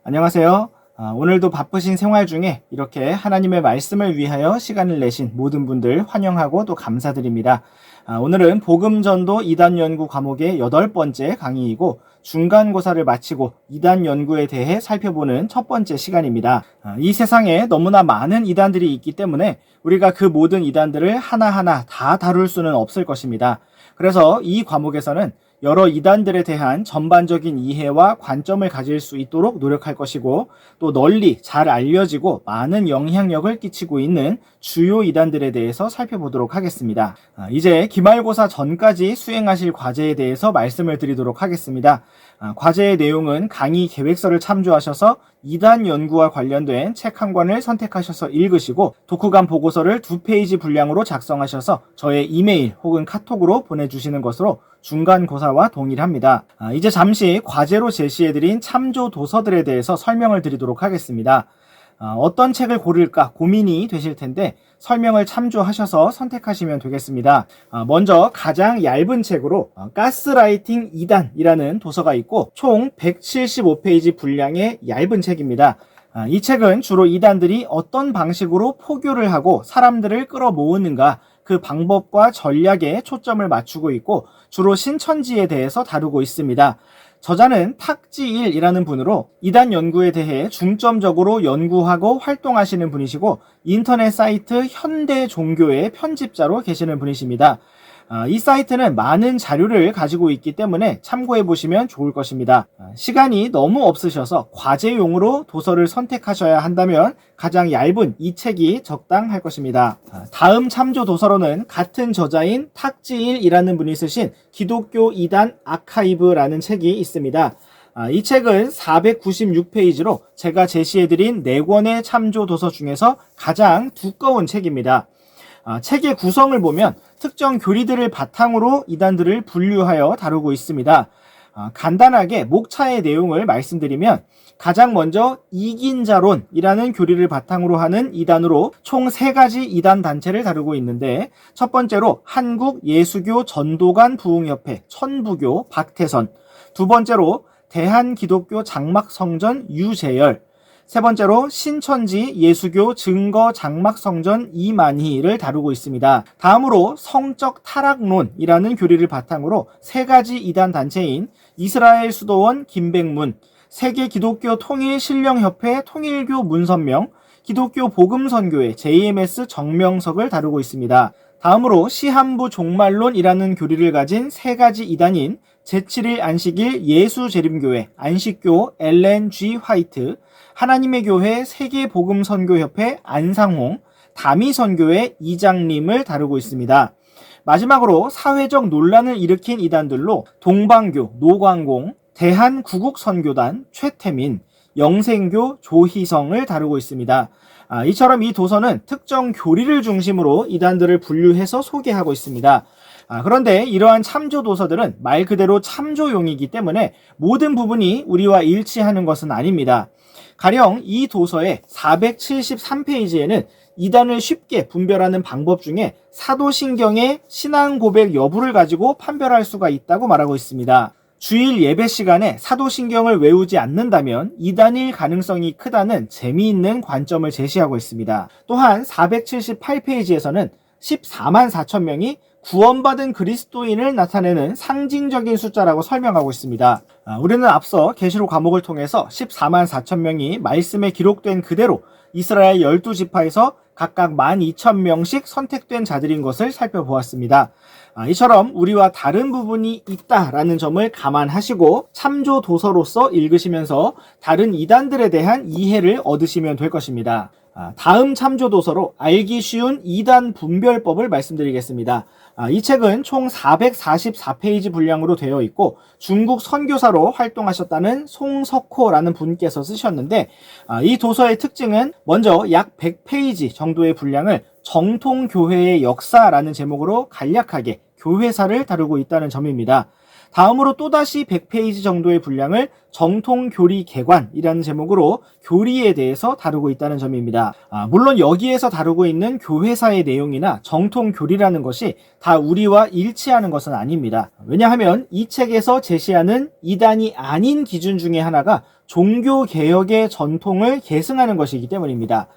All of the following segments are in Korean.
안녕하세요. 오늘도 바쁘신 생활 중에 이렇게 하나님의 말씀을 위하여 시간을 내신 모든 분들 환영하고 또 감사드립니다. 오늘은 복음전도 이단 연구 과목의 8번째 강의이고 중간고사를 마치고 이단 연구에 대해 살펴보는 첫 번째 시간입니다. 이 세상에 너무나 많은 이단들이 있기 때문에 우리가 그 모든 이단들을 하나하나 다 다룰 수는 없을 것입니다. 그래서 이 과목에서는 여러 이단들에 대한 전반적인 이해와 관점을 가질 수 있도록 노력할 것이고 또 널리 잘 알려지고 많은 영향력을 끼치고 있는 주요 이단들에 대해서 살펴보도록 하겠습니다. 이제 기말고사 전까지 수행하실 과제에 대해서 말씀을 드리도록 하겠습니다. 과제의 내용은 강의 계획서를 참조하셔서 이단 연구와 관련된 책 한 권을 선택하셔서 읽으시고 독후감 보고서를 2페이지 분량으로 작성하셔서 저의 이메일 혹은 카톡으로 보내주시는 것으로 중간고사와 동일합니다. 이제 잠시 과제로 제시해드린 참조 도서들에 대해서 설명을 드리도록 하겠습니다. 어떤 책을 고를까 고민이 되실 텐데 설명을 참조하셔서 선택하시면 되겠습니다. 먼저 가장 얇은 책으로 가스라이팅 2단이라는 도서가 있고 총 175페이지 분량의 얇은 책입니다. 이 책은 주로 이단들이 어떤 방식으로 포교를 하고 사람들을 끌어모으는가 그 방법과 전략에 초점을 맞추고 있고 주로 신천지에 대해서 다루고 있습니다. 저자는 탁지일이라는 분으로 이단 연구에 대해 중점적으로 연구하고 활동하시는 분이시고 인터넷 사이트 현대종교의 편집자로 계시는 분이십니다. 이 사이트는 많은 자료를 가지고 있기 때문에 참고해 보시면 좋을 것입니다. 시간이 너무 없으셔서 과제용으로 도서를 선택하셔야 한다면 가장 얇은 이 책이 적당할 것입니다. 다음 참조 도서로는 같은 저자인 탁지일이라는 분이 쓰신 기독교 이단 아카이브라는 책이 있습니다. 이 책은 496페이지로 제가 제시해드린 4권의 참조 도서 중에서 가장 두꺼운 책입니다. 책의 구성을 보면 특정 교리들을 바탕으로 이단들을 분류하여 다루고 있습니다. 간단하게 목차의 내용을 말씀드리면 가장 먼저 이긴자론이라는 교리를 바탕으로 하는 이단으로 총 3가지 이단 단체를 다루고 있는데 첫 번째로 한국예수교 전도관 부흥협회 천부교 박태선, 두 번째로 대한기독교 장막성전 유재열, 세 번째로 신천지 예수교 증거 장막성전 이만희를 다루고 있습니다. 다음으로 성적 타락론이라는 교리를 바탕으로 3가지 이단 단체인 이스라엘 수도원 김백문, 세계 기독교 통일 신령협회 통일교 문선명, 기독교 복음선교회 JMS 정명석을 다루고 있습니다. 다음으로 시한부 종말론이라는 교리를 가진 3가지 이단인 제7일 안식일 예수재림교회 안식교 엘렌 G 화이트, 하나님의 교회 세계복음선교협회 안상홍, 다미선교회 이장림을 다루고 있습니다. 마지막으로 사회적 논란을 일으킨 이단들로 동방교 노광공, 대한구국선교단 최태민, 영생교 조희성을 다루고 있습니다. 이처럼 이 도서는 특정 교리를 중심으로 이단들을 분류해서 소개하고 있습니다. 그런데 이러한 참조 도서들은 말 그대로 참조용이기 때문에 모든 부분이 우리와 일치하는 것은 아닙니다. 가령 이 도서의 473페이지에는 이단을 쉽게 분별하는 방법 중에 사도신경의 신앙 고백 여부를 가지고 판별할 수가 있다고 말하고 있습니다. 주일 예배 시간에 사도신경을 외우지 않는다면 이단일 가능성이 크다는 재미있는 관점을 제시하고 있습니다. 또한 478페이지에서는 14만 4천 명이 구원받은 그리스도인을 나타내는 상징적인 숫자라고 설명하고 있습니다. 우리는 앞서 계시록 과목을 통해서 14만 4천 명이 말씀에 기록된 그대로 이스라엘 12지파에서 각각 12,000명씩 선택된 자들인 것을 살펴보았습니다. 이처럼 우리와 다른 부분이 있다라는 점을 감안하시고 참조 도서로서 읽으시면서 다른 이단들에 대한 이해를 얻으시면 될 것입니다. 다음 참조 도서로 알기 쉬운 이단 분별법을 말씀드리겠습니다. 이 책은 총 444페이지 분량으로 되어 있고 중국 선교사로 활동하셨다는 송석호라는 분께서 쓰셨는데 이 도서의 특징은 먼저 약 100페이지 정도의 분량을 정통교회의 역사라는 제목으로 간략하게 교회사를 다루고 있다는 점입니다. 다음으로 또다시 100페이지 정도의 분량을 정통교리개관이라는 제목으로 교리에 대해서 다루고 있다는 점입니다. 물론 여기에서 다루고 있는 교회사의 내용이나 정통교리라는 것이 다 우리와 일치하는 것은 아닙니다. 왜냐하면 이 책에서 제시하는 이단이 아닌 기준 중에 하나가 종교개혁의 전통을 계승하는 것이기 때문입니다.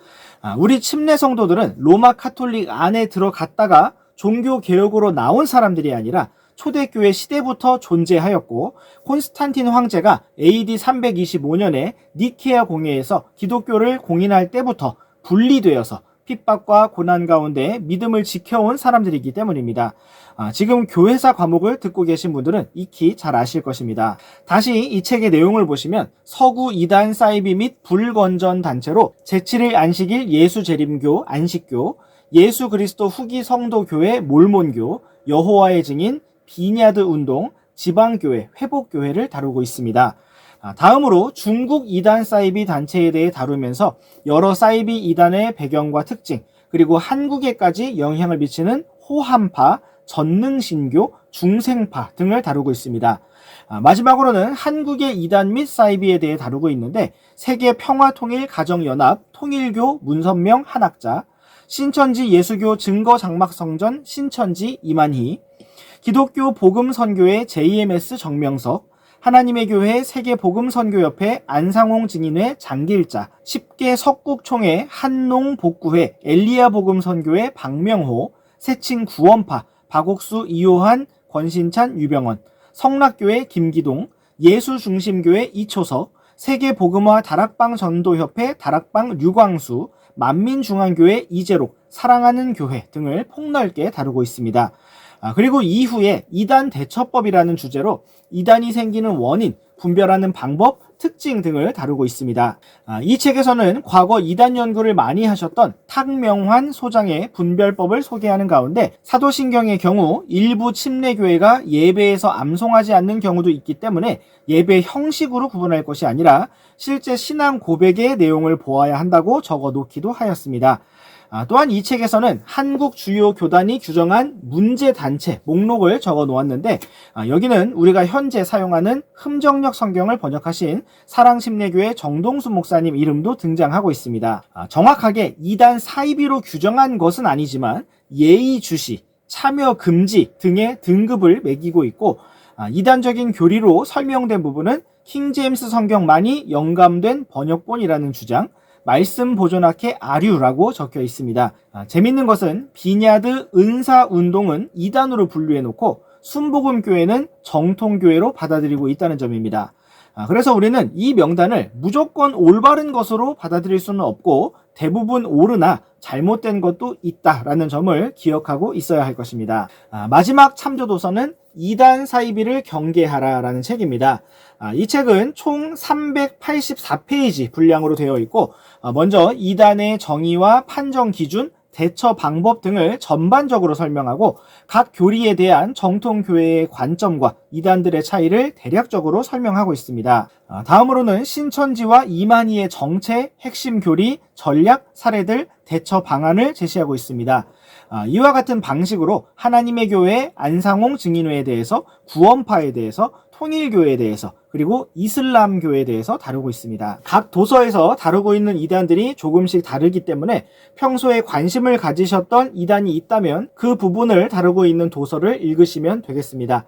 우리 침례 성도들은 로마 카톨릭 안에 들어갔다가 종교개혁으로 나온 사람들이 아니라 초대교회 시대부터 존재하였고, 콘스탄틴 황제가 AD 325년에 니케아 공회에서 기독교를 공인할 때부터 분리되어서 핍박과 고난 가운데 믿음을 지켜온 사람들이기 때문입니다. 지금 교회사 과목을 듣고 계신 분들은 익히 잘 아실 것입니다. 다시 이 책의 내용을 보시면 서구 이단 사이비 및 불건전 단체로 제7일 안식일 예수재림교 안식교, 예수 그리스도 후기 성도교회 몰몬교, 여호와의 증인, 비냐드 운동, 지방교회, 회복교회를 다루고 있습니다. 다음으로 중국 이단 사이비 단체에 대해 다루면서 여러 사이비 이단의 배경과 특징, 그리고 한국에까지 영향을 미치는 호함파, 전능신교, 중생파 등을 다루고 있습니다. 마지막으로는 한국의 이단 및 사이비에 대해 다루고 있는데, 세계평화통일가정연합 통일교 문선명 한학자, 신천지 예수교 증거장막성전 신천지 이만희, 기독교 복음선교회 JMS 정명석, 하나님의 교회 세계복음선교협회 안상홍 증인회 장길자, 10개 석국총회 한농복구회 엘리야복음선교회 박명호, 세칭 구원파 박옥수 이요한 권신찬 유병원, 성락교회 김기동, 예수중심교회 이초석, 세계복음화 다락방 전도협회 다락방 류광수, 만민중앙교회 이재록, 사랑하는 교회 등을 폭넓게 다루고 있습니다. 그리고 이후에 이단 대처법이라는 주제로 이단이 생기는 원인, 분별하는 방법, 특징 등을 다루고 있습니다. 이 책에서는 과거 이단 연구를 많이 하셨던 탁명환 소장의 분별법을 소개하는 가운데, 사도신경의 경우 일부 침례교회가 예배에서 암송하지 않는 경우도 있기 때문에 예배 형식으로 구분할 것이 아니라 실제 신앙 고백의 내용을 보아야 한다고 적어 놓기도 하였습니다. 또한 이 책에서는 한국 주요 교단이 규정한 문제단체 목록을 적어 놓았는데, 여기는 우리가 현재 사용하는 흠정역 성경을 번역하신 사랑심례교회 정동수 목사님 이름도 등장하고 있습니다. 정확하게 이단 사이비로 규정한 것은 아니지만 예의주시, 참여 금지 등의 등급을 매기고 있고, 이단적인 교리로 설명된 부분은 킹제임스 성경만이 영감된 번역본이라는 주장, 말씀 보존학회 아류라고 적혀 있습니다. 재밌는 것은 비냐드 은사 운동은 이단으로 분류해 놓고 순복음교회는 정통교회로 받아들이고 있다는 점입니다. 그래서 우리는 이 명단을 무조건 올바른 것으로 받아들일 수는 없고 대부분 옳으나 잘못된 것도 있다라는 점을 기억하고 있어야 할 것입니다. 마지막 참조도서는 이단 사이비를 경계하라라는 책입니다. 이 책은 총 384페이지 분량으로 되어 있고, 먼저 이단의 정의와 판정 기준, 대처 방법 등을 전반적으로 설명하고 각 교리에 대한 정통교회의 관점과 이단들의 차이를 대략적으로 설명하고 있습니다. 다음으로는 신천지와 이만희의 정체, 핵심 교리, 전략, 사례들, 대처 방안을 제시하고 있습니다. 이와 같은 방식으로 하나님의 교회, 안상홍 증인회에 대해서, 구원파에 대해서, 통일교회에 대해서, 그리고 이슬람교회에 대해서 다루고 있습니다. 각 도서에서 다루고 있는 이단들이 조금씩 다르기 때문에 평소에 관심을 가지셨던 이단이 있다면 그 부분을 다루고 있는 도서를 읽으시면 되겠습니다.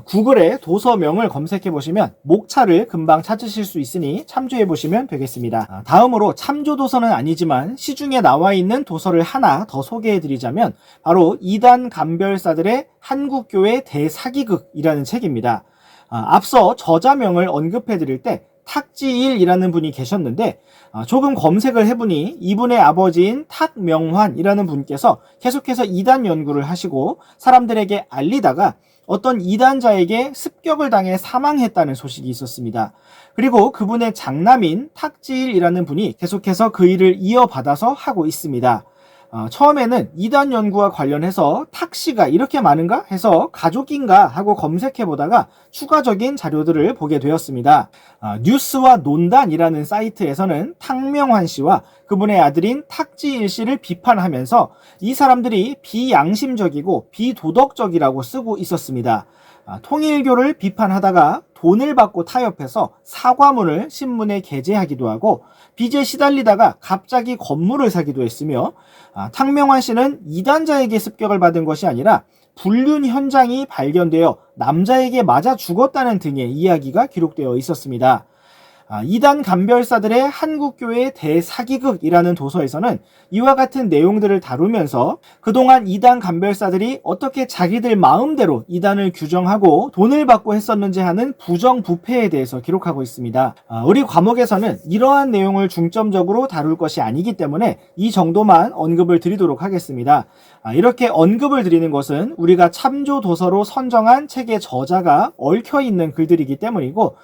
구글에 도서명을 검색해 보시면 목차를 금방 찾으실 수 있으니 참조해 보시면 되겠습니다. 다음으로 참조도서는 아니지만 시중에 나와 있는 도서를 하나 더 소개해 드리자면 바로 이단 감별사들의 한국교회 대사기극이라는 책입니다. 앞서 저자명을 언급해 드릴 때 탁지일이라는 분이 계셨는데, 조금 검색을 해보니 이분의 아버지인 탁명환이라는 분께서 계속해서 이단 연구를 하시고 사람들에게 알리다가 어떤 이단자에게 습격을 당해 사망했다는 소식이 있었습니다. 그리고 그분의 장남인 탁지일이라는 분이 계속해서 그 일을 이어받아서 하고 있습니다. 처음에는 이단 연구와 관련해서 탁씨가 이렇게 많은가 해서 가족인가 하고 검색해 보다가 추가적인 자료들을 보게 되었습니다. 뉴스와 논단이라는 사이트에서는 탁명환 씨와 그분의 아들인 탁지일 씨를 비판하면서 이 사람들이 비양심적이고 비도덕적이라고 쓰고 있었습니다. 통일교를 비판하다가 돈을 받고 타협해서 사과문을 신문에 게재하기도 하고 빚에 시달리다가 갑자기 건물을 사기도 했으며 탕명환 씨는 이단자에게 습격을 받은 것이 아니라 불륜 현장이 발견되어 남자에게 맞아 죽었다는 등의 이야기가 기록되어 있었습니다. 이단 간별사들의 한국교회 대사기극이라는 도서에서는 이와 같은 내용들을 다루면서 그동안 이단 간별사들이 어떻게 자기들 마음대로 이단을 규정하고 돈을 받고 했었는지 하는 부정부패에 대해서 기록하고 있습니다. 우리 과목에서는 이러한 내용을 중점적으로 다룰 것이 아니기 때문에 이 정도만 언급을 드리도록 하겠습니다. 이렇게 언급을 드리는 것은 우리가 참조 도서로 선정한 책의 저자가 얽혀있는 글들이기 때문이고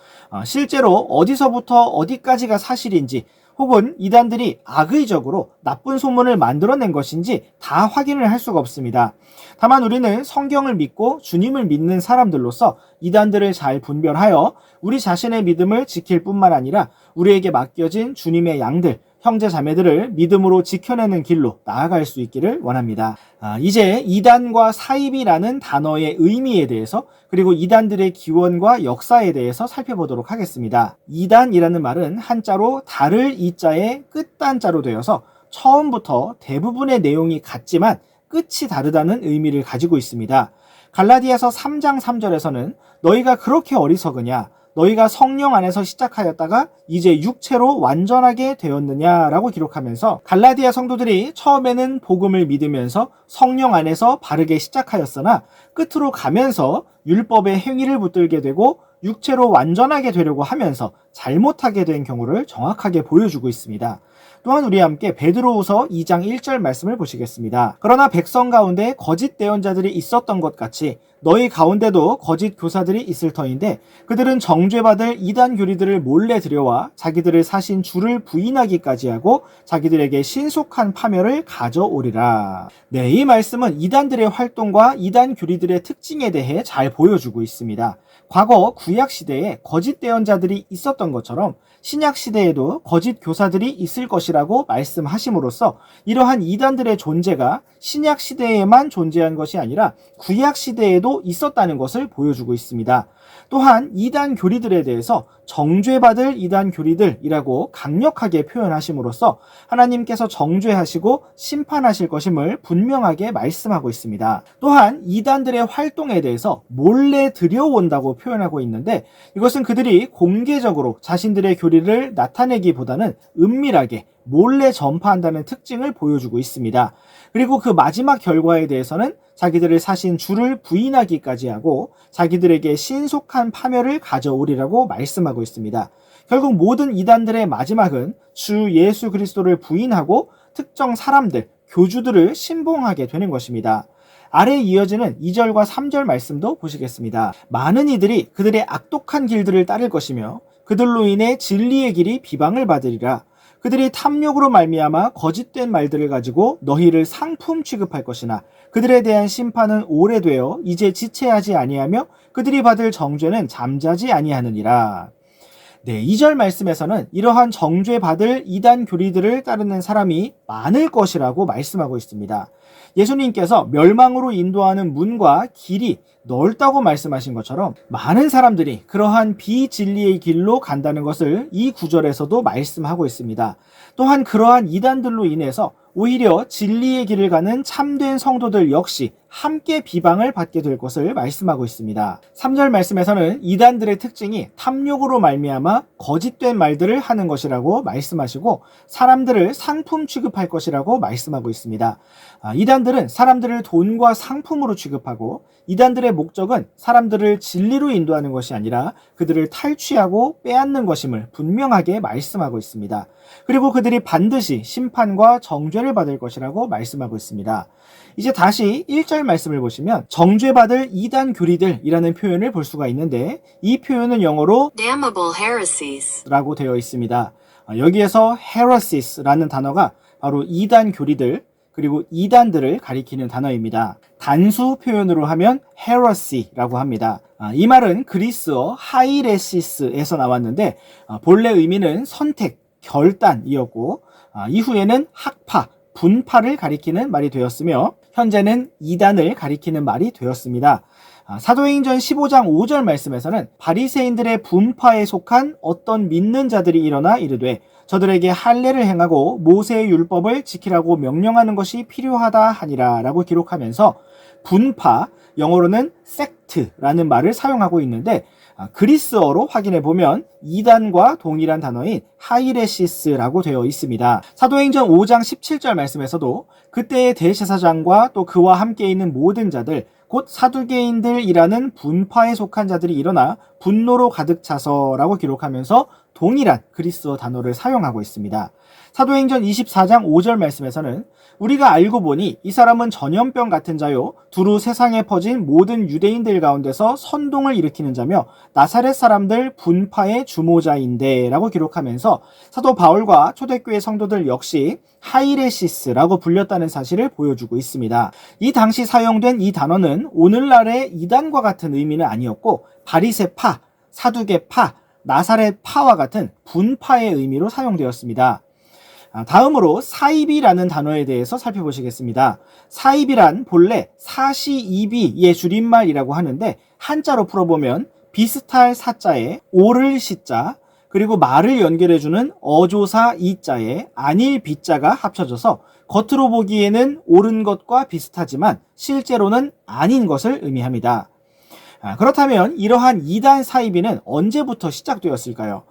실제로 어디서부터 어디까지가 사실인지 혹은 이단들이 악의적으로 나쁜 소문을 만들어낸 것인지 다 확인을 할 수가 없습니다. 다만 우리는 성경을 믿고 주님을 믿는 사람들로서 이단들을 잘 분별하여 우리 자신의 믿음을 지킬 뿐만 아니라 우리에게 맡겨진 주님의 양들, 형제 자매들을 믿음으로 지켜내는 길로 나아갈 수 있기를 원합니다. 이제 이단과 사입이라는 단어의 의미에 대해서 그리고 이단들의 기원과 역사에 대해서 살펴보도록 하겠습니다. 이단이라는 말은 한자로 다를 이자에 끝단자로 되어서 처음부터 대부분의 내용이 같지만 끝이 다르다는 의미를 가지고 있습니다. 갈라디아서 3장 3절에서는 너희가 그렇게 어리석으냐 너희가 성령 안에서 시작하였다가 이제 육체로 완전하게 되었느냐라고 기록하면서 갈라디아 성도들이 처음에는 복음을 믿으면서 성령 안에서 바르게 시작하였으나 끝으로 가면서 율법의 행위를 붙들게 되고 육체로 완전하게 되려고 하면서 잘못하게 된 경우를 정확하게 보여주고 있습니다. 또한 우리 함께 베드로후서 2장 1절 말씀을 보시겠습니다. 그러나 백성 가운데 거짓 대언자들이 있었던 것 같이 너희 가운데도 거짓 교사들이 있을 터인데 그들은 정죄받을 이단 교리들을 몰래 들여와 자기들을 사신 주를 부인하기까지 하고 자기들에게 신속한 파멸을 가져오리라. 네, 이 말씀은 이단들의 활동과 이단 교리들의 특징에 대해 잘 보여주고 있습니다. 과거 구약 시대에 거짓 대언자들이 있었던 것처럼 신약 시대에도 거짓 교사들이 있을 것이라고 말씀하심으로써 이러한 이단들의 존재가 신약 시대에만 존재한 것이 아니라 구약 시대에도 있었다는 것을 보여주고 있습니다. 또한 이단 교리들에 대해서 정죄받을 이단 교리들이라고 강력하게 표현하심으로써 하나님께서 정죄하시고 심판하실 것임을 분명하게 말씀하고 있습니다. 또한 이단들의 활동에 대해서 몰래 들여온다고 표현하고 있는데 이것은 그들이 공개적으로 자신들의 교리를 나타내기보다는 은밀하게 몰래 전파한다는 특징을 보여주고 있습니다. 그리고 그 마지막 결과에 대해서는 자기들을 사신 주를 부인하기까지 하고 자기들에게 신속한 파멸을 가져오리라고 말씀하고 있습니다. 결국 모든 이단들의 마지막은 주 예수 그리스도를 부인하고 특정 사람들, 교주들을 신봉하게 되는 것입니다. 아래에 이어지는 2절과 3절 말씀도 보시겠습니다. 많은 이들이 그들의 악독한 길들을 따를 것이며 그들로 인해 진리의 길이 비방을 받으리라. 그들이 탐욕으로 말미암아 거짓된 말들을 가지고 너희를 상품 취급할 것이나 그들에 대한 심판은 오래되어 이제 지체하지 아니하며 그들이 받을 정죄는 잠자지 아니하느니라. 네, 2절 말씀에서는 이러한 정죄받을 이단 교리들을 따르는 사람이 많을 것이라고 말씀하고 있습니다. 예수님께서 멸망으로 인도하는 문과 길이 넓다고 말씀하신 것처럼 많은 사람들이 그러한 비진리의 길로 간다는 것을 이 구절에서도 말씀하고 있습니다. 또한 그러한 이단들로 인해서 오히려 진리의 길을 가는 참된 성도들 역시 함께 비방을 받게 될 것을 말씀하고 있습니다. 3절 말씀에서는 이단들의 특징이 탐욕으로 말미암아 거짓된 말들을 하는 것이라고 말씀하시고 사람들을 상품 취급할 것이라고 말씀하고 있습니다. 이단들은 사람들을 돈과 상품으로 취급하고 이단들의 목적은 사람들을 진리로 인도하는 것이 아니라 그들을 탈취하고 빼앗는 것임을 분명하게 말씀하고 있습니다. 그리고 그들이 반드시 심판과 정죄를 받을 것이라고 말씀하고 있습니다. 이제 다시 1절 말씀을 보시면 정죄받을 이단 교리들이라는 표현을 볼 수가 있는데 이 표현은 영어로 damnable heresies 라고 되어 있습니다. 여기에서 heresies라는 단어가 바로 이단 교리들 그리고 이단들을 가리키는 단어입니다. 단수 표현으로 하면 heresy라고 합니다. 이 말은 그리스어 하이레시스에서 나왔는데 본래 의미는 선택, 결단이었고 이후에는 학파, 분파를 가리키는 말이 되었으며 현재는 이단을 가리키는 말이 되었습니다. 사도행전 15장 5절 말씀에서는 바리새인들의 분파에 속한 어떤 믿는 자들이 일어나 이르되 저들에게 할례를 행하고 모세의 율법을 지키라고 명령하는 것이 필요하다 하니라 라고 기록하면서 분파, 영어로는 섹트라는 말을 사용하고 있는데 그리스어로 확인해 보면 이단과 동일한 단어인 하이레시스라고 되어 있습니다. 사도행전 5장 17절 말씀에서도 그때의 대제사장과 또 그와 함께 있는 모든 자들 곧 사두개인들이라는 분파에 속한 자들이 일어나 분노로 가득 차서라고 기록하면서 동일한 그리스어 단어를 사용하고 있습니다. 사도행전 24장 5절 말씀에서는 우리가 알고 보니 이 사람은 전염병 같은 자요 두루 세상에 퍼진 모든 유대인들 가운데서 선동을 일으키는 자며 나사렛 사람들 분파의 주모자인데 라고 기록하면서 사도 바울과 초대교회 성도들 역시 하이레시스라고 불렸다는 사실을 보여주고 있습니다. 이 당시 사용된 이 단어는 오늘날의 이단과 같은 의미는 아니었고 바리새파, 사두개파, 나사렛파와 같은 분파의 의미로 사용되었습니다. 다음으로 사입이라는 단어에 대해서 살펴보시겠습니다. 사입이란 본래 사시이비의 줄임말이라고 하는데 한자로 풀어보면 비슷할 사자에 오를 시자 그리고 말을 연결해주는 어조사 이자에 아닐 비자가 합쳐져서 겉으로 보기에는 옳은 것과 비슷하지만 실제로는 아닌 것을 의미합니다. 그렇다면 이러한 이단 사이비는 언제부터 시작되었을까요?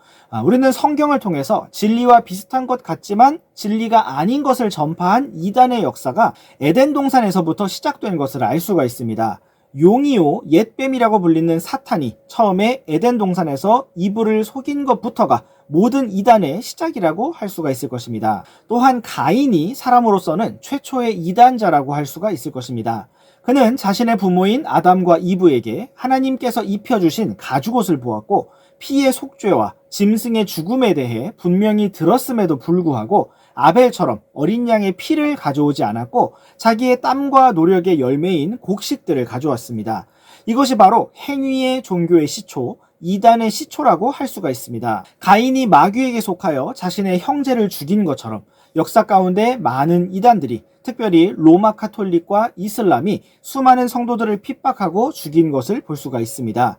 우리는 성경을 통해서 진리와 비슷한 것 같지만 진리가 아닌 것을 전파한 이단의 역사가 에덴 동산에서부터 시작된 것을 알 수가 있습니다. 용이요 옛뱀이라고 불리는 사탄이 처음에 에덴 동산에서 이브를 속인 것부터가 모든 이단의 시작이라고 할 수가 있을 것입니다. 또한 가인이 사람으로서는 최초의 이단자라고 할 수가 있을 것입니다. 그는 자신의 부모인 아담과 이브에게 하나님께서 입혀주신 가죽옷을 보았고 피의 속죄와 짐승의 죽음에 대해 분명히 들었음에도 불구하고 아벨처럼 어린 양의 피를 가져오지 않았고 자기의 땀과 노력의 열매인 곡식들을 가져왔습니다. 이것이 바로 행위의 종교의 시초, 이단의 시초라고 할 수가 있습니다. 가인이 마귀에게 속하여 자신의 형제를 죽인 것처럼 역사 가운데 많은 이단들이 특별히 로마 카톨릭과 이슬람이 수많은 성도들을 핍박하고 죽인 것을 볼 수가 있습니다.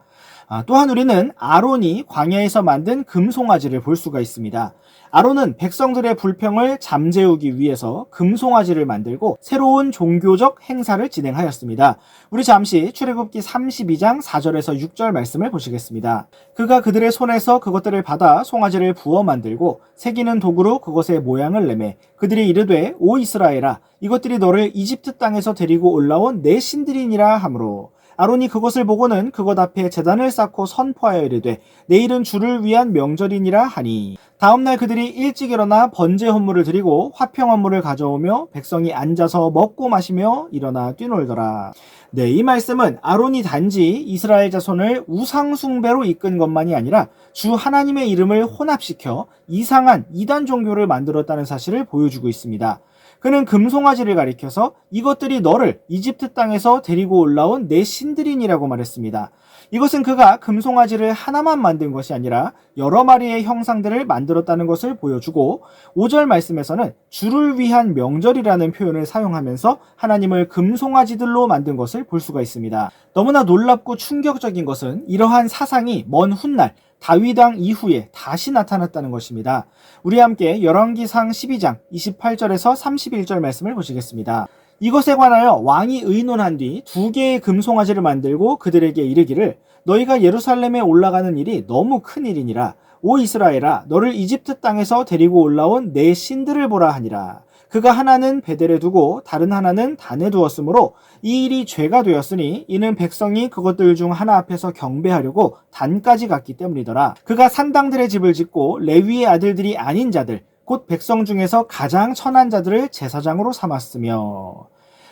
또한 우리는 아론이 광야에서 만든 금송아지를 볼 수가 있습니다. 아론은 백성들의 불평을 잠재우기 위해서 금송아지를 만들고 새로운 종교적 행사를 진행하였습니다. 우리 잠시 출애굽기 32장 4절에서 6절 말씀을 보시겠습니다. 그가 그들의 손에서 그것들을 받아 송아지를 부어 만들고 새기는 도구로 그것의 모양을 내매 그들이 이르되 오 이스라엘아 이것들이 너를 이집트 땅에서 데리고 올라온 내 신들이니라 하므로 아론이 그것을 보고는 그것 앞에 제단을 쌓고 선포하여 이르되 내일은 주를 위한 명절이니라 하니 다음날 그들이 일찍 일어나 번제 헌물을 드리고 화평 헌물을 가져오며 백성이 앉아서 먹고 마시며 일어나 뛰놀더라. 네, 이 말씀은 아론이 단지 이스라엘 자손을 우상 숭배로 이끈 것만이 아니라 주 하나님의 이름을 혼합시켜 이상한 이단 종교를 만들었다는 사실을 보여주고 있습니다. 그는 금송아지를 가리켜서 이것들이 너를 이집트 땅에서 데리고 올라온 내 신들이니라고 말했습니다. 이것은 그가 금송아지를 하나만 만든 것이 아니라 여러 마리의 형상들을 만들었다는 것을 보여주고 5절 말씀에서는 주를 위한 명절이라는 표현을 사용하면서 하나님을 금송아지들로 만든 것을 볼 수가 있습니다. 너무나 놀랍고 충격적인 것은 이러한 사상이 먼 훗날 다윗 왕 이후에 다시 나타났다는 것입니다. 우리 함께 열왕기상 12장 28절에서 31절 말씀을 보시겠습니다. 이것에 관하여 왕이 의논한 뒤 2개의 금송아지를 만들고 그들에게 이르기를 너희가 예루살렘에 올라가는 일이 너무 큰 일이니라. 오 이스라엘아 너를 이집트 땅에서 데리고 올라온 내 신들을 보라 하니라. 그가 하나는 베델에 두고 다른 하나는 단에 두었으므로 이 일이 죄가 되었으니 이는 백성이 그것들 중 하나 앞에서 경배하려고 단까지 갔기 때문이더라. 그가 산당들의 집을 짓고 레위의 아들들이 아닌 자들 곧 백성 중에서 가장 천한 자들을 제사장으로 삼았으며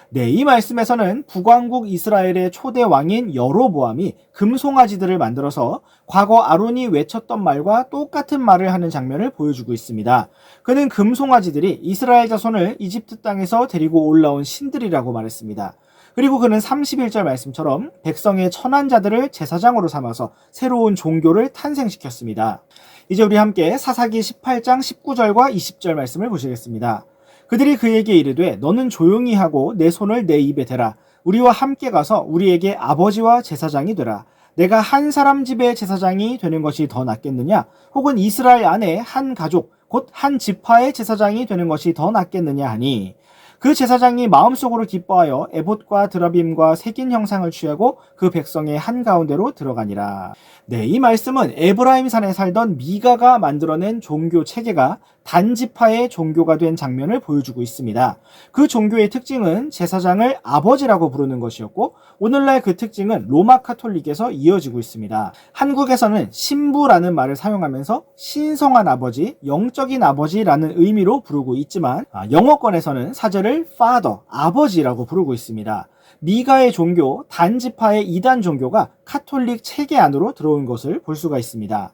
네, 이 말씀에서는 북왕국 이스라엘의 초대 왕인 여로보암이 금송아지들을 만들어서 과거 아론이 외쳤던 말과 똑같은 말을 하는 장면을 보여주고 있습니다. 그는 금송아지들이 이스라엘 자손을 이집트 땅에서 데리고 올라온 신들이라고 말했습니다. 그리고 그는 31절 말씀처럼 백성의 천한 자들을 제사장으로 삼아서 새로운 종교를 탄생시켰습니다. 이제 우리 함께 사사기 18장 19절과 20절 말씀을 보시겠습니다. 그들이 그에게 이르되 너는 조용히 하고 내 손을 내 입에 대라. 우리와 함께 가서 우리에게 아버지와 제사장이 되라. 내가 한 사람 집의 제사장이 되는 것이 더 낫겠느냐? 혹은 이스라엘 안에 한 가족, 곧 한 지파의 제사장이 되는 것이 더 낫겠느냐 하니, 그 제사장이 마음속으로 기뻐하여 에봇과 드라빔과 새긴 형상을 취하고 그 백성의 한가운데로 들어가니라. 네, 이 말씀은 에브라임 산에 살던 미가가 만들어낸 종교 체계가 단지파의 종교가 된 장면을 보여주고 있습니다. 그 종교의 특징은 제사장을 아버지라고 부르는 것이었고, 오늘날 그 특징은 로마 카톨릭에서 이어지고 있습니다. 한국에서는 신부라는 말을 사용하면서 신성한 아버지, 영적인 아버지라는 의미로 부르고 있지만, 영어권에서는 사제를 father, 아버지라고 부르고 있습니다. 미가의 종교, 단지파의 이단 종교가 카톨릭 체계 안으로 들어온 것을 볼 수가 있습니다.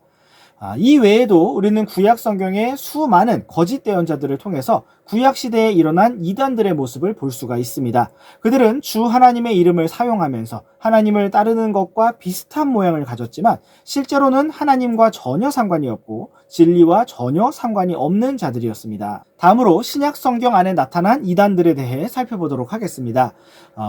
이 외에도 우리는 구약 성경의 수많은 거짓 대언자들을 통해서 구약 시대에 일어난 이단들의 모습을 볼 수가 있습니다. 그들은 주 하나님의 이름을 사용하면서 하나님을 따르는 것과 비슷한 모양을 가졌지만 실제로는 하나님과 전혀 상관이 없고 진리와 전혀 상관이 없는 자들이었습니다. 다음으로 신약 성경 안에 나타난 이단들에 대해 살펴보도록 하겠습니다.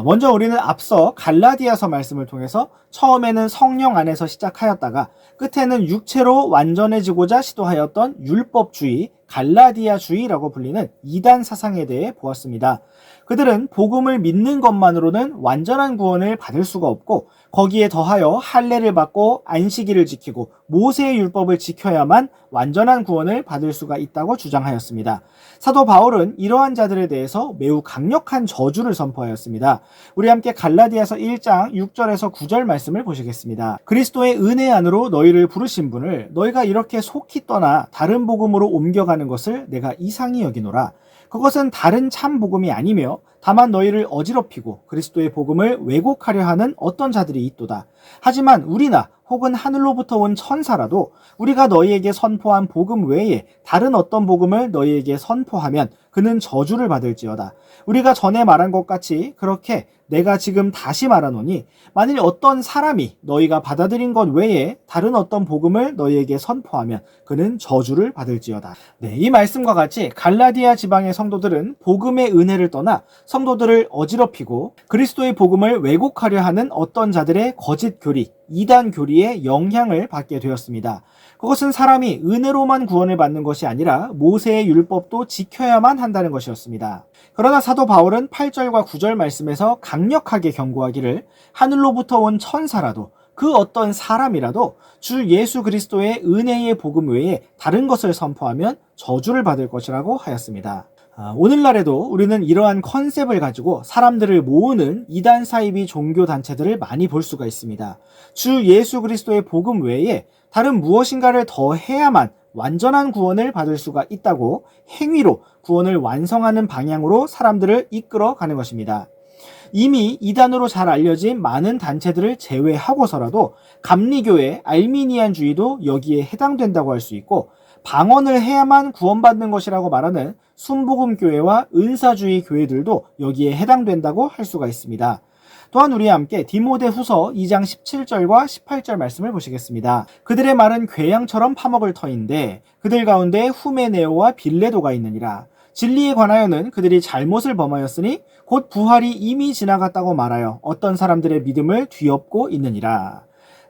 먼저 우리는 앞서 갈라디아서 말씀을 통해서 처음에는 성령 안에서 시작하였다가 끝에는 육체로 완전해지고자 시도하였던 율법주의, 갈라디아주의라고 불리는 이단 사상에 대해 보았습니다. 그들은 복음을 믿는 것만으로는 완전한 구원을 받을 수가 없고 거기에 더하여 할례를 받고 안식일을 지키고 모세의 율법을 지켜야만 완전한 구원을 받을 수가 있다고 주장하였습니다. 사도 바울은 이러한 자들에 대해서 매우 강력한 저주를 선포하였습니다. 우리 함께 갈라디아서 1장 6절에서 9절 말씀을 보시겠습니다. 그리스도의 은혜 안으로 너희를 부르신 분을 너희가 이렇게 속히 떠나 다른 복음으로 옮겨가는 것을 내가 이상히 여기노라. 그것은 다른 참 복음이 아니며 다만 너희를 어지럽히고 그리스도의 복음을 왜곡하려 하는 어떤 자들이 있도다. 하지만 우리나 혹은 하늘로부터 온 천사라도 우리가 너희에게 선포한 복음 외에 다른 어떤 복음을 너희에게 선포하면 그는 저주를 받을지어다. 우리가 전에 말한 것 같이 그렇게 내가 지금 다시 말하노니 만일 어떤 사람이 너희가 받아들인 것 외에 다른 어떤 복음을 너희에게 선포하면 그는 저주를 받을지어다. 네, 이 말씀과 같이 갈라디아 지방의 성도들은 복음의 은혜를 떠나 성도들을 어지럽히고 그리스도의 복음을 왜곡하려 하는 어떤 자들의 거짓 교리, 이단 교리에 영향을 받게 되었습니다. 그것은 사람이 은혜로만 구원을 받는 것이 아니라 모세의 율법도 지켜야만 한다는 것이었습니다. 그러나 사도 바울은 8절과 9절 말씀에서 강력하게 경고하기를 하늘로부터 온 천사라도 그 어떤 사람이라도 주 예수 그리스도의 은혜의 복음 외에 다른 것을 선포하면 저주를 받을 것이라고 하였습니다. 오늘날에도 우리는 이러한 컨셉을 가지고 사람들을 모으는 이단 사이비 종교 단체들을 많이 볼 수가 있습니다. 주 예수 그리스도의 복음 외에 다른 무엇인가를 더 해야만 완전한 구원을 받을 수가 있다고 행위로 구원을 완성하는 방향으로 사람들을 이끌어 가는 것입니다. 이미 이단으로 잘 알려진 많은 단체들을 제외하고서라도 감리교회, 알미니안주의도 여기에 해당된다고 할 수 있고 방언을 해야만 구원받는 것이라고 말하는 순복음교회와 은사주의 교회들도 여기에 해당된다고 할 수가 있습니다. 또한 우리와 함께 디모데후서 2장 17절과 18절 말씀을 보시겠습니다. 그들의 말은 괴양처럼 파먹을 터인데 그들 가운데 후메네오와 빌레도가 있느니라. 진리에 관하여는 그들이 잘못을 범하였으니 곧 부활이 이미 지나갔다고 말하여 어떤 사람들의 믿음을 뒤엎고 있느니라.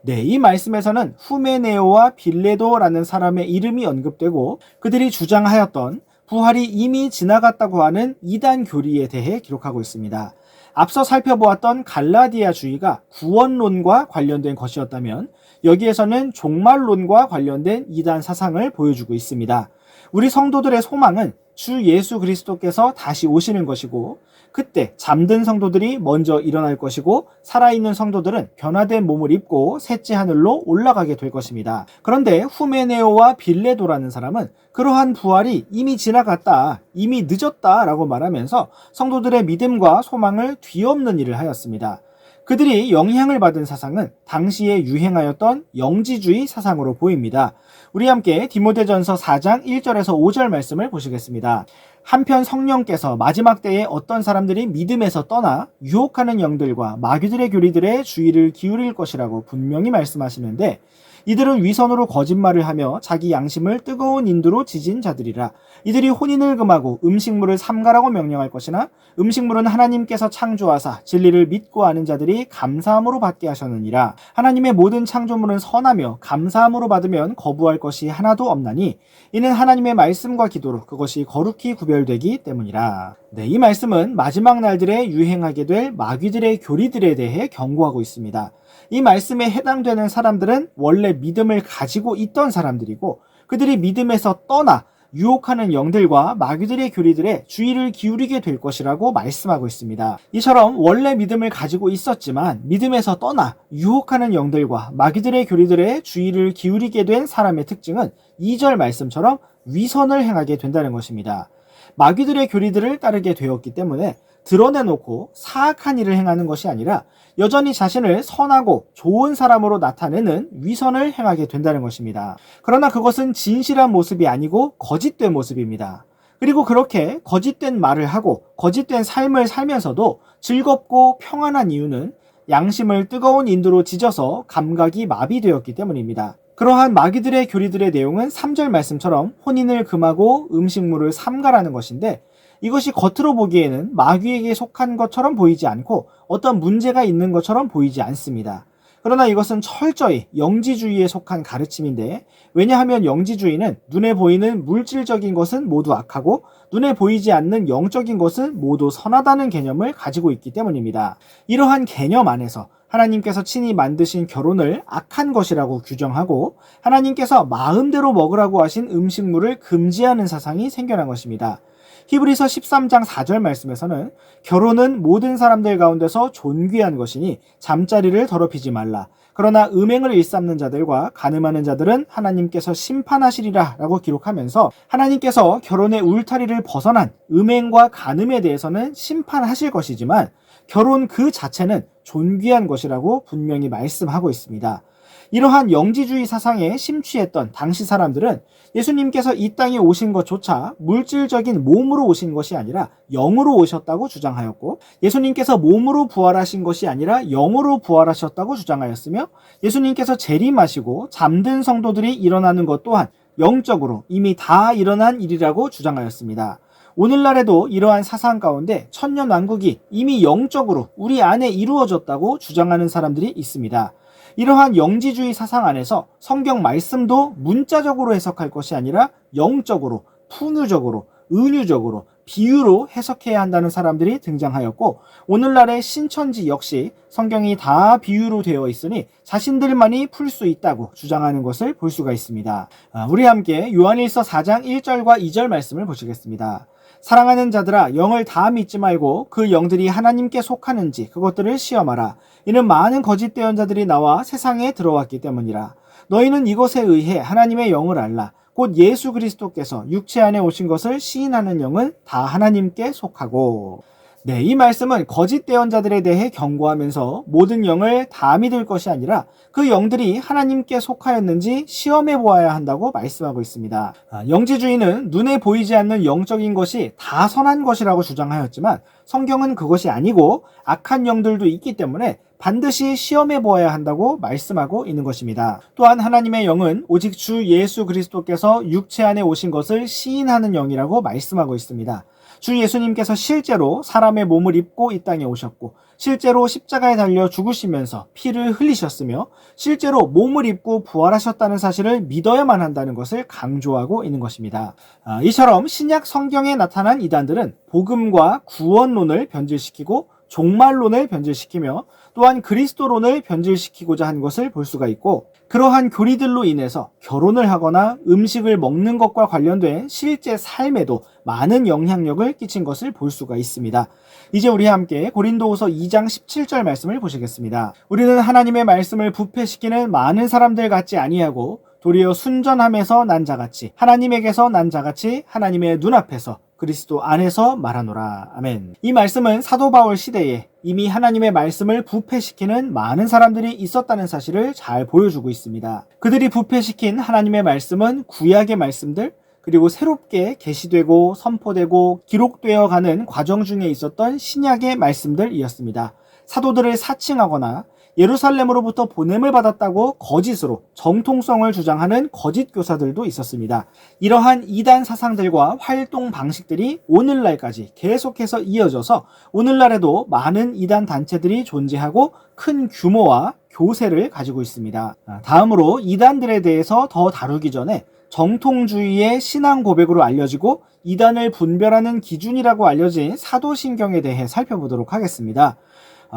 네, 이 말씀에서는 후메네오와 빌레도라는 사람의 이름이 언급되고 그들이 주장하였던 부활이 이미 지나갔다고 하는 이단 교리에 대해 기록하고 있습니다. 앞서 살펴보았던 갈라디아주의가 구원론과 관련된 것이었다면 여기에서는 종말론과 관련된 이단 사상을 보여주고 있습니다. 우리 성도들의 소망은 주 예수 그리스도께서 다시 오시는 것이고 그때 잠든 성도들이 먼저 일어날 것이고 살아있는 성도들은 변화된 몸을 입고 셋째 하늘로 올라가게 될 것입니다. 그런데 후메네오와 빌레도라는 사람은 그러한 부활이 이미 지나갔다, 이미 늦었다 라고 말하면서 성도들의 믿음과 소망을 뒤엎는 일을 하였습니다. 그들이 영향을 받은 사상은 당시에 유행하였던 영지주의 사상으로 보입니다. 우리 함께 디모데전서 4장 1절에서 5절 말씀을 보시겠습니다. 한편 성령께서 마지막 때에 어떤 사람들이 믿음에서 떠나 유혹하는 영들과 마귀들의 교리들의 주의를 기울일 것이라고 분명히 말씀하시는데 이들은 위선으로 거짓말을 하며 자기 양심을 뜨거운 인두로 지진 자들이라. 이들이 혼인을 금하고 음식물을 삼가라고 명령할 것이나 음식물은 하나님께서 창조하사 진리를 믿고 아는 자들이 감사함으로 받게 하셨느니라. 하나님의 모든 창조물은 선하며 감사함으로 받으면 거부할 것이 하나도 없나니 이는 하나님의 말씀과 기도로 그것이 거룩히 구별되기 때문이라. 네, 이 말씀은 마지막 날들에 유행하게 될 마귀들의 교리들에 대해 경고하고 있습니다. 이 말씀에 해당되는 사람들은 원래 믿음을 가지고 있던 사람들이고 그들이 믿음에서 떠나 유혹하는 영들과 마귀들의 교리들에 주의를 기울이게 될 것이라고 말씀하고 있습니다. 이처럼 원래 믿음을 가지고 있었지만 믿음에서 떠나 유혹하는 영들과 마귀들의 교리들에 주의를 기울이게 된 사람의 특징은 2절 말씀처럼 위선을 행하게 된다는 것입니다. 마귀들의 교리들을 따르게 되었기 때문에 드러내놓고 사악한 일을 행하는 것이 아니라 여전히 자신을 선하고 좋은 사람으로 나타내는 위선을 행하게 된다는 것입니다. 그러나 그것은 진실한 모습이 아니고 거짓된 모습입니다. 그리고 그렇게 거짓된 말을 하고 거짓된 삶을 살면서도 즐겁고 평안한 이유는 양심을 뜨거운 인두로 지져서 감각이 마비되었기 때문입니다. 그러한 마귀들의 교리들의 내용은 3절 말씀처럼 혼인을 금하고 음식물을 삼가라는 것인데 이것이 겉으로 보기에는 마귀에게 속한 것처럼 보이지 않고 어떤 문제가 있는 것처럼 보이지 않습니다. 그러나 이것은 철저히 영지주의에 속한 가르침인데 왜냐하면 영지주의는 눈에 보이는 물질적인 것은 모두 악하고 눈에 보이지 않는 영적인 것은 모두 선하다는 개념을 가지고 있기 때문입니다. 이러한 개념 안에서 하나님께서 친히 만드신 결혼을 악한 것이라고 규정하고 하나님께서 마음대로 먹으라고 하신 음식물을 금지하는 사상이 생겨난 것입니다. 히브리서 13장 4절 말씀에서는 결혼은 모든 사람들 가운데서 존귀한 것이니 잠자리를 더럽히지 말라. 그러나 음행을 일삼는 자들과 간음하는 자들은 하나님께서 심판하시리라 라고 기록하면서 하나님께서 결혼의 울타리를 벗어난 음행과 간음에 대해서는 심판하실 것이지만 결혼 그 자체는 존귀한 것이라고 분명히 말씀하고 있습니다. 이러한 영지주의 사상에 심취했던 당시 사람들은 예수님께서 이 땅에 오신 것조차 물질적인 몸으로 오신 것이 아니라 영으로 오셨다고 주장하였고 예수님께서 몸으로 부활하신 것이 아니라 영으로 부활하셨다고 주장하였으며 예수님께서 재림하시고 잠든 성도들이 일어나는 것 또한 영적으로 이미 다 일어난 일이라고 주장하였습니다. 오늘날에도 이러한 사상 가운데 천년왕국이 이미 영적으로 우리 안에 이루어졌다고 주장하는 사람들이 있습니다. 이러한 영지주의 사상 안에서 성경 말씀도 문자적으로 해석할 것이 아니라 영적으로, 풍유적으로, 은유적으로, 비유로 해석해야 한다는 사람들이 등장하였고 오늘날의 신천지 역시 성경이 다 비유로 되어 있으니 자신들만이 풀 수 있다고 주장하는 것을 볼 수가 있습니다. 우리 함께 요한일서 4장 1절과 2절 말씀을 보시겠습니다. 사랑하는 자들아 영을 다 믿지 말고 그 영들이 하나님께 속하는지 그것들을 시험하라. 이는 많은 거짓 대언자들이 나와 세상에 들어왔기 때문이라. 너희는 이것에 의해 하나님의 영을 알라. 곧 예수 그리스도께서 육체 안에 오신 것을 시인하는 영은 다 하나님께 속하고. 네, 이 말씀은 거짓 대언자들에 대해 경고하면서 모든 영을 다 믿을 것이 아니라 그 영들이 하나님께 속하였는지 시험해 보아야 한다고 말씀하고 있습니다. 영지주의는 눈에 보이지 않는 영적인 것이 다 선한 것이라고 주장하였지만 성경은 그것이 아니고 악한 영들도 있기 때문에 반드시 시험해 보아야 한다고 말씀하고 있는 것입니다. 또한 하나님의 영은 오직 주 예수 그리스도께서 육체 안에 오신 것을 시인하는 영이라고 말씀하고 있습니다. 주 예수님께서 실제로 사람의 몸을 입고 이 땅에 오셨고 실제로 십자가에 달려 죽으시면서 피를 흘리셨으며 실제로 몸을 입고 부활하셨다는 사실을 믿어야만 한다는 것을 강조하고 있는 것입니다. 이처럼 신약 성경에 나타난 이단들은 복음과 구원론을 변질시키고 종말론을 변질시키며 또한 그리스도론을 변질시키고자 한 것을 볼 수가 있고 그러한 교리들로 인해서 결혼을 하거나 음식을 먹는 것과 관련된 실제 삶에도 많은 영향력을 끼친 것을 볼 수가 있습니다. 이제 우리 함께 고린도후서 2장 17절 말씀을 보시겠습니다. 우리는 하나님의 말씀을 부패시키는 많은 사람들 같지 아니하고 도리어 순전함에서 난 자같이 하나님에게서 난 자같이 하나님의 눈앞에서 그리스도 안에서 말하노라. 아멘. 이 말씀은 사도 바울 시대에 이미 하나님의 말씀을 부패시키는 많은 사람들이 있었다는 사실을 잘 보여주고 있습니다. 그들이 부패시킨 하나님의 말씀은 구약의 말씀들 그리고 새롭게 계시되고 선포되고 기록되어 가는 과정 중에 있었던 신약의 말씀들이었습니다. 사도들을 사칭하거나 예루살렘으로부터 보냄을 받았다고 거짓으로 정통성을 주장하는 거짓 교사들도 있었습니다. 이러한 이단 사상들과 활동 방식들이 오늘날까지 계속해서 이어져서 오늘날에도 많은 이단 단체들이 존재하고 큰 규모와 교세를 가지고 있습니다. 다음으로 이단들에 대해서 더 다루기 전에 정통주의의 신앙 고백으로 알려지고 이단을 분별하는 기준이라고 알려진 사도신경에 대해 살펴보도록 하겠습니다.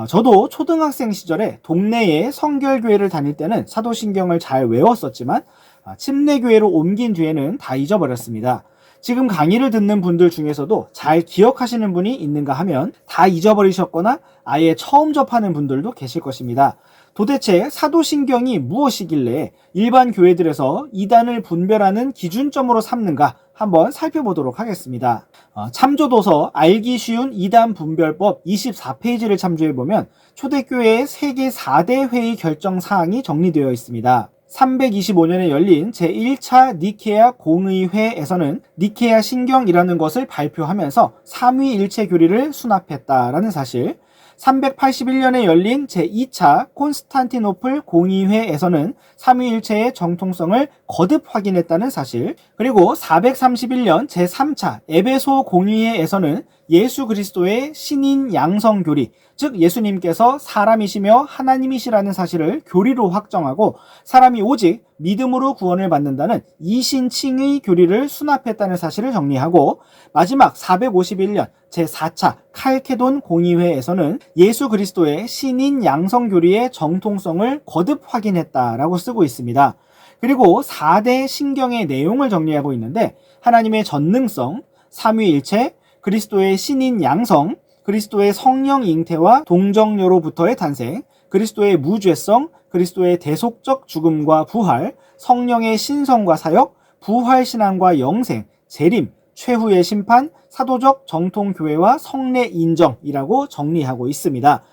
저도 초등학생 시절에 동네에 성결교회를 다닐 때는 사도신경을 잘 외웠었지만 침례교회로 옮긴 뒤에는 다 잊어버렸습니다. 지금 강의를 듣는 분들 중에서도 잘 기억하시는 분이 있는가 하면 다 잊어버리셨거나 아예 처음 접하는 분들도 계실 것입니다. 도대체 사도신경이 무엇이길래 일반 교회들에서 이단을 분별하는 기준점으로 삼는가 한번 살펴보도록 하겠습니다. 참조도서 알기 쉬운 이단 분별법 24페이지를 참조해보면 초대교회의 세계 4대 회의 결정 사항이 정리되어 있습니다. 325년에 열린 제1차 니케아 공의회에서는 니케아 신경이라는 것을 발표하면서 삼위일체 교리를 수납했다라는 사실, 381년에 열린 제2차 콘스탄티노플 공의회에서는 삼위일체의 정통성을 거듭 확인했다는 사실, 그리고 431년 제3차 에베소 공의회에서는 예수 그리스도의 신인 양성 교리, 즉 예수님께서 사람이시며 하나님이시라는 사실을 교리로 확정하고 사람이 오직 믿음으로 구원을 받는다는 이신칭의 교리를 수납했다는 사실을 정리하고, 마지막 451년 제4차 칼케돈 공의회에서는 예수 그리스도의 신인 양성 교리의 정통성을 거듭 확인했다라고 쓰고 있습니다. 그리고 4대 신경의 내용을 정리하고 있는데, 하나님의 전능성, 삼위일체, 그리스도의 신인 양성, 그리스도의 성령 잉태와 동정녀로부터의 탄생, 그리스도의 무죄성, 그리스도의 대속적 죽음과 부활, 성령의 신성과 사역, 부활신앙과 영생, 재림, 최후의 심판, 사도적 정통교회와 성례 인정이라고 정리하고 있습니다.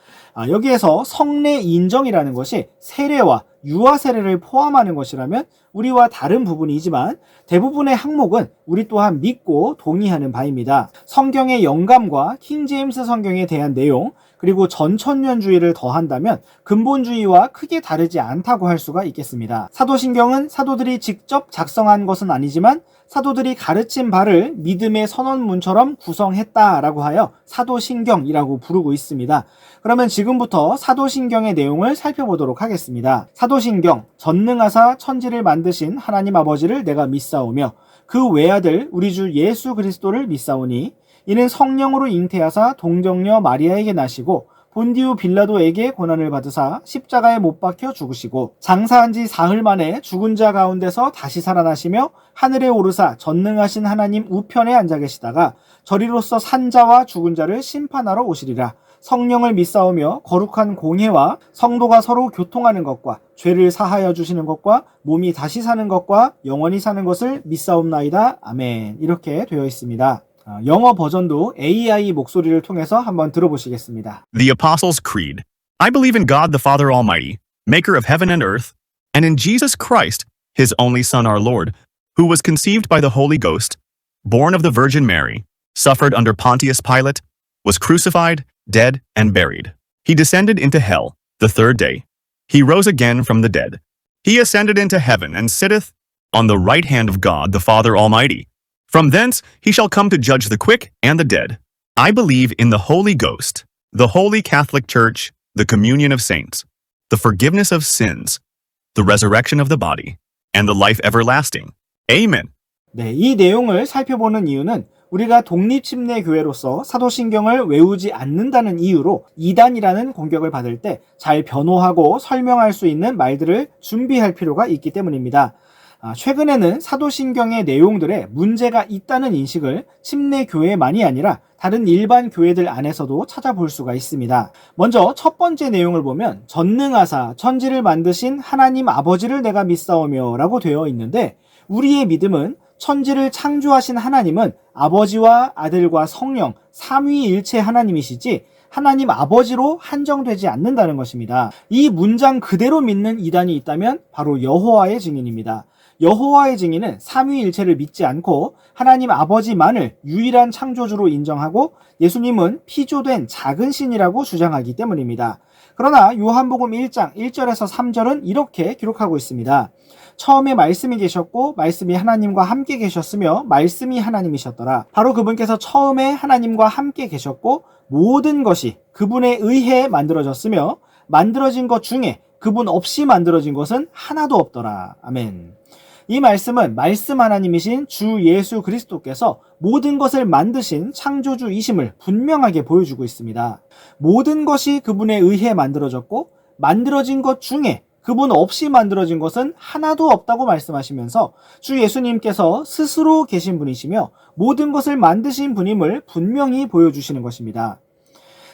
여기에서 성례 인정이라는 것이 세례와 유아 세례를 포함하는 것이라면 우리와 다른 부분이지만 대부분의 항목은 우리 또한 믿고 동의하는 바입니다. 성경의 영감과 킹제임스 성경에 대한 내용, 그리고 전천년주의를 더한다면 근본주의와 크게 다르지 않다고 할 수가 있겠습니다. 사도신경은 사도들이 직접 작성한 것은 아니지만 사도들이 가르친 바를 믿음의 선언문처럼 구성했다라고 하여 사도신경이라고 부르고 있습니다. 그러면 지금부터 사도신경의 내용을 살펴보도록 하겠습니다. 사도신경, 전능하사 천지를 만드신 하나님 아버지를 내가 믿사오며 그 외아들 우리 주 예수 그리스도를 믿사오니 이는 성령으로 잉태하사 동정녀 마리아에게 나시고 본디오 빌라도에게 고난을 받으사 십자가에 못 박혀 죽으시고 장사한 지 사흘 만에 죽은 자 가운데서 다시 살아나시며 하늘에 오르사 전능하신 하나님 우편에 앉아 계시다가 저리로서 산 자와 죽은 자를 심판하러 오시리라. 성령을 믿사오며 거룩한 공회와 성도가 서로 교통하는 것과 죄를 사하여 주시는 것과 몸이 다시 사는 것과 영원히 사는 것을 믿사옵나이다. 아멘. 이렇게 되어 있습니다. 영어 버전도 AI 목소리를 통해서 한번 들어보시겠습니다. The Apostles' Creed. I believe in God the Father Almighty, maker of heaven and earth, and in Jesus Christ, his only Son our Lord, who was conceived by the Holy Ghost, born of the Virgin Mary, suffered under Pontius Pilate, was crucified, dead, and buried. He descended into hell the third day. He rose again from the dead. He ascended into heaven and sitteth on the right hand of God the Father Almighty. From thence he shall come to judge the quick and the dead. I believe in the Holy Ghost, the Holy Catholic Church, the communion of saints, the forgiveness of sins, the resurrection of the body, and the life everlasting. Amen. 네, 이 내용을 살펴보는 이유는 우리가 독립침례교회로서 사도신경을 외우지 않는다는 이유로 이단이라는 공격을 받을 때 잘 변호하고 설명할 수 있는 말들을 준비할 필요가 있기 때문입니다. 최근에는 사도신경의 내용들에 문제가 있다는 인식을 침례교회만이 아니라 다른 일반 교회들 안에서도 찾아볼 수가 있습니다. 먼저 첫 번째 내용을 보면 전능하사 천지를 만드신 하나님 아버지를 내가 믿사오며 라고 되어 있는데, 우리의 믿음은 천지를 창조하신 하나님은 아버지와 아들과 성령 삼위일체 하나님이시지 하나님 아버지로 한정되지 않는다는 것입니다. 이 문장 그대로 믿는 이단이 있다면 바로 여호와의 증인입니다. 여호와의 증인은 삼위일체를 믿지 않고 하나님 아버지만을 유일한 창조주로 인정하고 예수님은 피조된 작은 신이라고 주장하기 때문입니다. 그러나 요한복음 1장 1절에서 3절은 이렇게 기록하고 있습니다. 처음에 말씀이 계셨고 말씀이 하나님과 함께 계셨으며 말씀이 하나님이셨더라. 바로 그분께서 처음에 하나님과 함께 계셨고 모든 것이 그분에 의해 만들어졌으며 만들어진 것 중에 그분 없이 만들어진 것은 하나도 없더라. 아멘. 이 말씀은 말씀 하나님이신 주 예수 그리스도께서 모든 것을 만드신 창조주이심을 분명하게 보여주고 있습니다. 모든 것이 그분에 의해 만들어졌고 만들어진 것 중에 그분 없이 만들어진 것은 하나도 없다고 말씀하시면서 주 예수님께서 스스로 계신 분이시며 모든 것을 만드신 분임을 분명히 보여주시는 것입니다.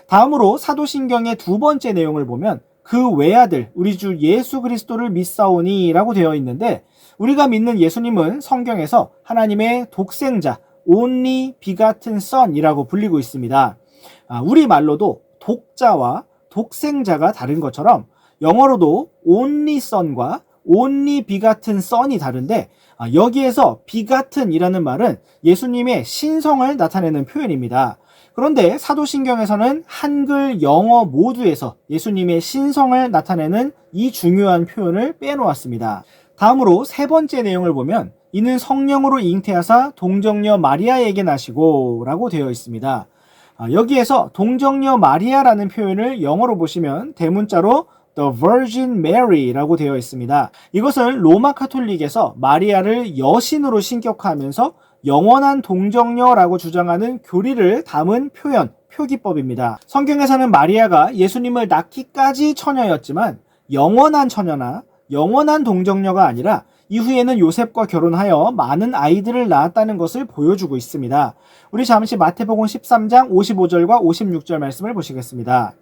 다음으로 사도신경의 두 번째 내용을 보면 그 외아들 우리 주 예수 그리스도를 믿사오니 라고 되어 있는데 우리가 믿는 예수님은 성경에서 하나님의 독생자 only begotten son이라고 불리고 있습니다. 우리말로도 독자와 독생자가 다른 것처럼 영어로도 only son과 only begotten son이 다른데 여기에서 begatten이라는 말은 예수님의 신성을 나타내는 표현입니다. 그런데 사도신경에서는 한글, 영어 모두에서 예수님의 신성을 나타내는 이 중요한 표현을 빼놓았습니다. 다음으로 세 번째 내용을 보면 이는 성령으로 잉태하사 동정녀 마리아에게 나시고 라고 되어 있습니다. 여기에서 동정녀 마리아라는 표현을 영어로 보시면 대문자로 The Virgin Mary라고 되어 있습니다. 이것은 로마 카톨릭에서 마리아를 여신으로 신격화하면서 영원한 동정녀라고 주장하는 교리를 담은 표현, 표기법입니다. 성경에서는 마리아가 예수님을 낳기까지 처녀였지만 영원한 처녀나 영원한 동정녀가 아니라 이후에는 요셉과 결혼하여 많은 아이들을 낳았다는 것을 보여주고 있습니다. 우리 잠시 마태복음 13장 55절과 56절 말씀을 보시겠습니다.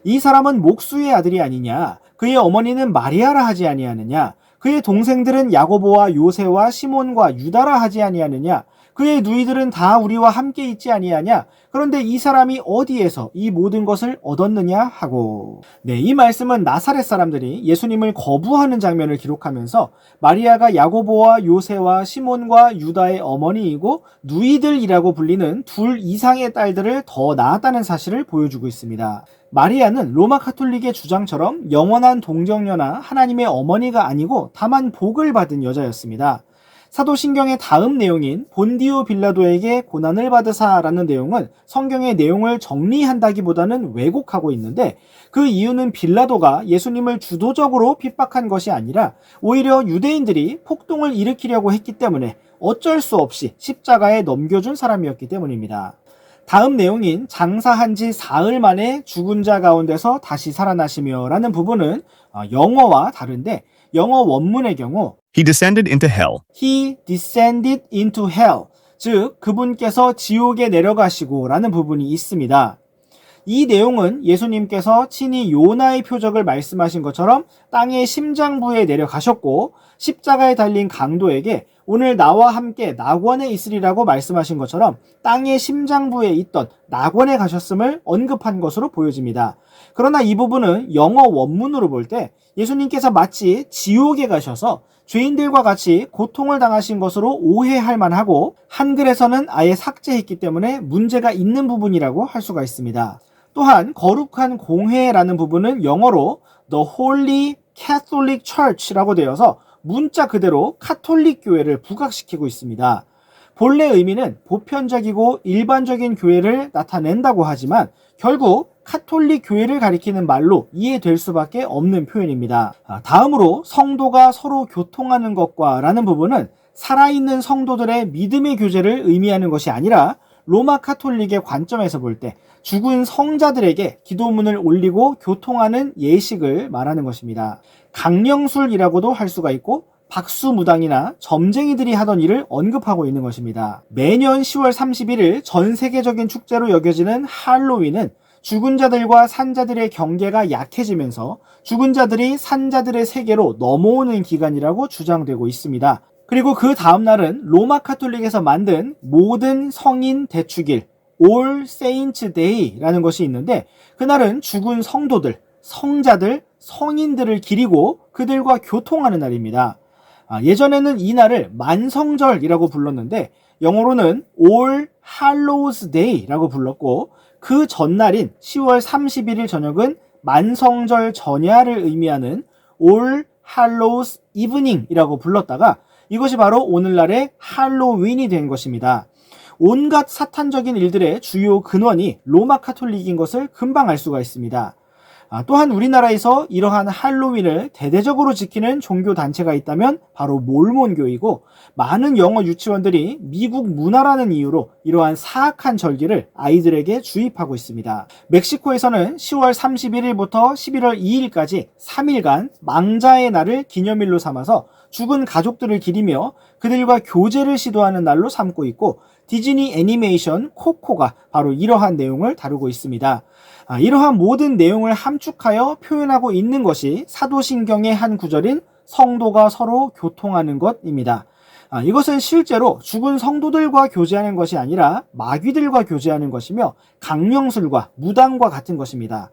이 사람은 목수의 아들이 아니냐? 그의 어머니는 마리아라 하지 아니하느냐? 그의 동생들은 야고보와 요새와 시몬과 유다라 하지 아니하느냐? 그의 누이들은 다 우리와 함께 있지 아니하냐? 그런데 이 사람이 어디에서 이 모든 것을 얻었느냐 하고. 이 말씀은 나사렛 사람들이 예수님을 거부하는 장면을 기록하면서 마리아가 야고보와 요새와 시몬과 유다의 어머니이고 누이들이라고 불리는 둘 이상의 딸들을 더 낳았다는 사실을 보여주고 있습니다. 마리아는 로마 카톨릭의 주장처럼 영원한 동정녀나 하나님의 어머니가 아니고 다만 복을 받은 여자였습니다. 사도신경의 다음 내용인 본디오 빌라도에게 고난을 받으사라는 내용은 성경의 내용을 정리한다기보다는 왜곡하고 있는데 그 이유는 빌라도가 예수님을 주도적으로 핍박한 것이 아니라 오히려 유대인들이 폭동을 일으키려고 했기 때문에 어쩔 수 없이 십자가에 넘겨준 사람이었기 때문입니다. 다음 내용인 장사한 지 사흘 만에 죽은 자 가운데서 다시 살아나시며 라는 부분은 영어와 다른데 영어 원문의 경우 He descended into hell. He descended into hell, 즉 그분께서 지옥에 내려가시고 라는 부분이 있습니다. 이 내용은 예수님께서 친히 요나의 표적을 말씀하신 것처럼 땅의 심장부에 내려가셨고 십자가에 달린 강도에게 오늘 나와 함께 낙원에 있으리라고 말씀하신 것처럼 땅의 심장부에 있던 낙원에 가셨음을 언급한 것으로 보여집니다. 그러나 이 부분은 영어 원문으로 볼 때 예수님께서 마치 지옥에 가셔서 죄인들과 같이 고통을 당하신 것으로 오해할 만하고 한글에서는 아예 삭제했기 때문에 문제가 있는 부분이라고 할 수가 있습니다. 또한 거룩한 공회라는 부분은 영어로 The Holy Catholic Church라고 되어서 문자 그대로 카톨릭 교회를 부각시키고 있습니다. 본래 의미는 보편적이고 일반적인 교회를 나타낸다고 하지만 결국 카톨릭 교회를 가리키는 말로 이해될 수밖에 없는 표현입니다. 다음으로 성도가 서로 교통하는 것과 라는 부분은 살아있는 성도들의 믿음의 교제를 의미하는 것이 아니라 로마 카톨릭의 관점에서 볼 때 죽은 성자들에게 기도문을 올리고 교통하는 예식을 말하는 것입니다. 강령술이라고도 할 수가 있고 박수무당이나 점쟁이들이 하던 일을 언급하고 있는 것입니다. 매년 10월 31일 전 세계적인 축제로 여겨지는 할로윈은 죽은 자들과 산자들의 경계가 약해지면서 죽은 자들이 산자들의 세계로 넘어오는 기간이라고 주장되고 있습니다. 그리고 그 다음 날은 로마 카톨릭에서 만든 모든 성인 대축일 All Saints Day라는 것이 있는데 그날은 죽은 성도들, 성자들, 성인들을 기리고 그들과 교통하는 날입니다. 예전에는 이날을 만성절이라고 불렀는데 영어로는 All Hallows Day라고 불렀고 그 전날인 10월 31일 저녁은 만성절 전야를 의미하는 All Hallows Evening이라고 불렀다가 이것이 바로 오늘날의 할로윈이 된 것입니다. 온갖 사탄적인 일들의 주요 근원이 로마 카톨릭인 것을 금방 알 수가 있습니다. 또한 우리나라에서 이러한 할로윈을 대대적으로 지키는 종교 단체가 있다면 바로 몰몬교이고 많은 영어 유치원들이 미국 문화라는 이유로 이러한 사악한 절기를 아이들에게 주입하고 있습니다. 멕시코에서는 10월 31일부터 11월 2일까지 3일간 망자의 날을 기념일로 삼아서 죽은 가족들을 기리며 그들과 교제를 시도하는 날로 삼고 있고 디즈니 애니메이션 코코가 바로 이러한 내용을 다루고 있습니다. 이러한 모든 내용을 함축하여 표현하고 있는 것이 사도신경의 한 구절인 성도가 서로 교통하는 것입니다. 이것은 실제로 죽은 성도들과 교제하는 것이 아니라 마귀들과 교제하는 것이며 강령술과 무당과 같은 것입니다.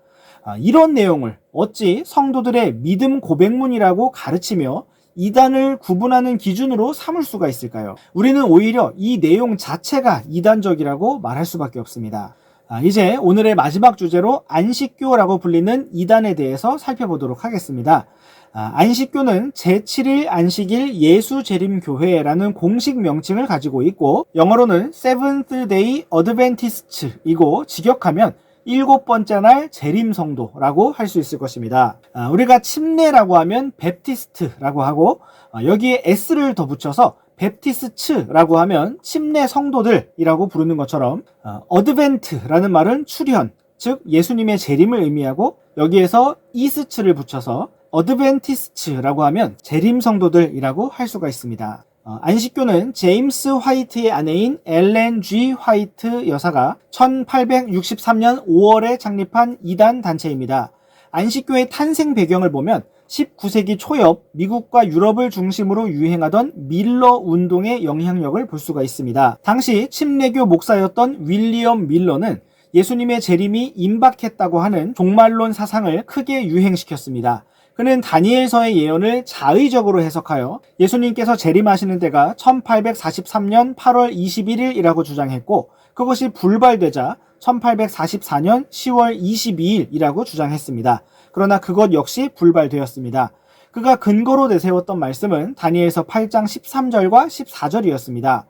이런 내용을 어찌 성도들의 믿음 고백문이라고 가르치며 이단을 구분하는 기준으로 삼을 수가 있을까요? 우리는 오히려 이 내용 자체가 이단적이라고 말할 수밖에 없습니다. 이제 오늘의 마지막 주제로 안식교라고 불리는 이단에 대해서 살펴보도록 하겠습니다. 안식교는 제7일 안식일 예수재림교회라는 공식 명칭을 가지고 있고 영어로는 Seventh Day Adventist이고 직역하면 7번째 날 재림성도라고 할 수 있을 것입니다. 우리가 침례라고 하면 베프티스트라고 하고 여기에 S를 더 붙여서 베프티스츠라고 하면 침례 성도들이라고 부르는 것처럼 어드벤트라는 말은 출현, 즉 예수님의 재림을 의미하고 여기에서 이스츠를 붙여서 어드벤티스츠라고 하면 재림 성도들이라고 할 수가 있습니다. 안식교는 제임스 화이트의 아내인 엘렌 G. 화이트 여사가 1863년 5월에 창립한 이단 단체입니다. 안식교의 탄생 배경을 보면 19세기 초엽 미국과 유럽을 중심으로 유행하던 밀러 운동의 영향력을 볼 수가 있습니다. 당시 침례교 목사였던 윌리엄 밀러는 예수님의 재림이 임박했다고 하는 종말론 사상을 크게 유행시켰습니다. 그는 다니엘서의 예언을 자의적으로 해석하여 예수님께서 재림하시는 때가 1843년 8월 21일이라고 주장했고 그것이 불발되자 1844년 10월 22일이라고 주장했습니다. 그러나 그것 역시 불발되었습니다. 그가 근거로 내세웠던 말씀은 다니엘서 8장 13절과 14절이었습니다.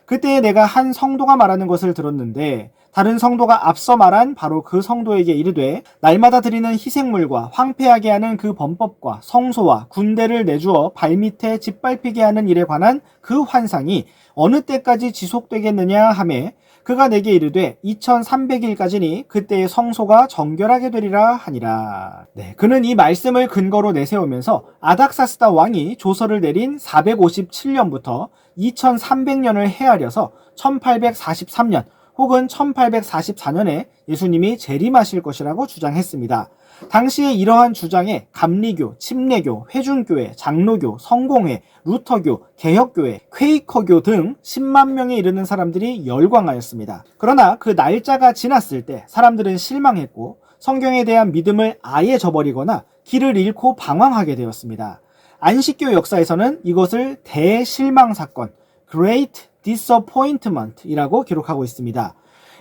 그때 내가 한 성도가 말하는 것을 들었는데 다른 성도가 앞서 말한 바로 그 성도에게 이르되 날마다 드리는 희생물과 황폐하게 하는 그 범법과 성소와 군대를 내주어 발밑에 짓밟히게 하는 일에 관한 그 환상이 어느 때까지 지속되겠느냐 하매 그가 내게 이르되 2300일까지니 그때의 성소가 정결하게 되리라 하니라. 그는 이 말씀을 근거로 내세우면서 아닥사스다 왕이 조서를 내린 457년부터 2300년을 헤아려서 1843년 혹은 1844년에 예수님이 재림하실 것이라고 주장했습니다. 당시에 이러한 주장에 감리교, 침례교, 회중교회, 장로교, 성공회, 루터교, 개혁교회, 퀘이커교 등 10만 명에 이르는 사람들이 열광하였습니다. 그러나 그 날짜가 지났을 때 사람들은 실망했고 성경에 대한 믿음을 아예 저버리거나 길을 잃고 방황하게 되었습니다. 안식교 역사에서는 이것을 대실망 사건, Great Disappointment이라고 기록하고 있습니다.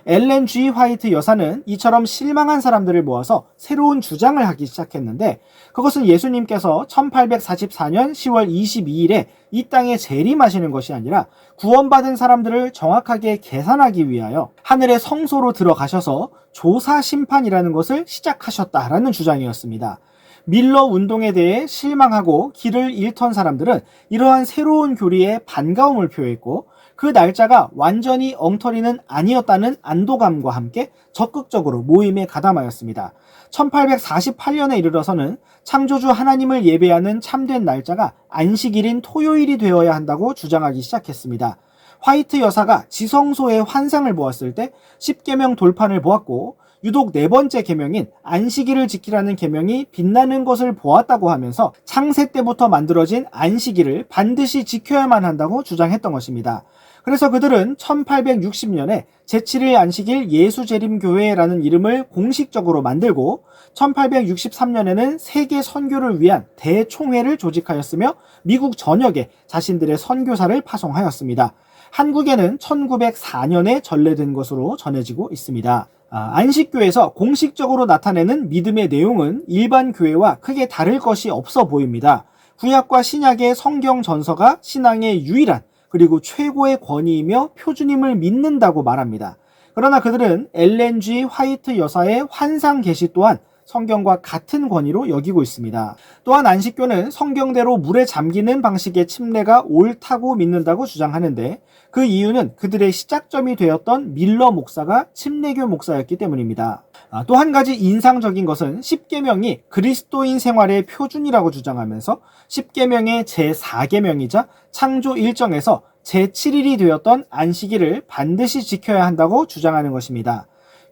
엘렌 G. 화이트 여사는 이처럼 실망한 사람들을 모아서 새로운 주장을 하기 시작했는데 그것은 예수님께서 1844년 10월 22일에 이 땅에 재림하시는 것이 아니라 구원받은 사람들을 정확하게 계산하기 위하여 하늘의 성소로 들어가셔서 조사 심판이라는 것을 시작하셨다라는 주장이었습니다. 밀러 운동에 대해 실망하고 길을 잃던 사람들은 이러한 새로운 교리에 반가움을 표했고 그 날짜가 완전히 엉터리는 아니었다는 안도감과 함께 적극적으로 모임에 가담하였습니다. 1848년에 이르러서는 창조주 하나님을 예배하는 참된 날짜가 안식일인 토요일이 되어야 한다고 주장하기 시작했습니다. 화이트 여사가 지성소의 환상을 보았을 때 10계명 돌판을 보았고 유독 네 번째 계명인 안식일을 지키라는 계명이 빛나는 것을 보았다고 하면서 창세 때부터 만들어진 안식일을 반드시 지켜야만 한다고 주장했던 것입니다. 그래서 그들은 1860년에 제7일 안식일 예수재림교회라는 이름을 공식적으로 만들고 1863년에는 세계 선교를 위한 대총회를 조직하였으며 미국 전역에 자신들의 선교사를 파송하였습니다. 한국에는 1904년에 전래된 것으로 전해지고 있습니다. 안식교에서 공식적으로 나타내는 믿음의 내용은 일반 교회와 크게 다를 것이 없어 보입니다. 구약과 신약의 성경 전서가 신앙의 유일한 그리고 최고의 권위이며 표준임을 믿는다고 말합니다. 그러나 그들은 엘렌 G. 화이트 여사의 환상 계시 또한 성경과 같은 권위로 여기고 있습니다. 또한 안식교는 성경대로 물에 잠기는 방식의 침례가 옳다고 믿는다고 주장하는데 그 이유는 그들의 시작점이 되었던 밀러 목사가 침례교 목사였기 때문입니다. 또 한 가지 인상적인 것은 10계명이 그리스도인 생활의 표준이라고 주장하면서 10계명의 제4계명이자 창조 일정에서 제7일이 되었던 안식일을 반드시 지켜야 한다고 주장하는 것입니다.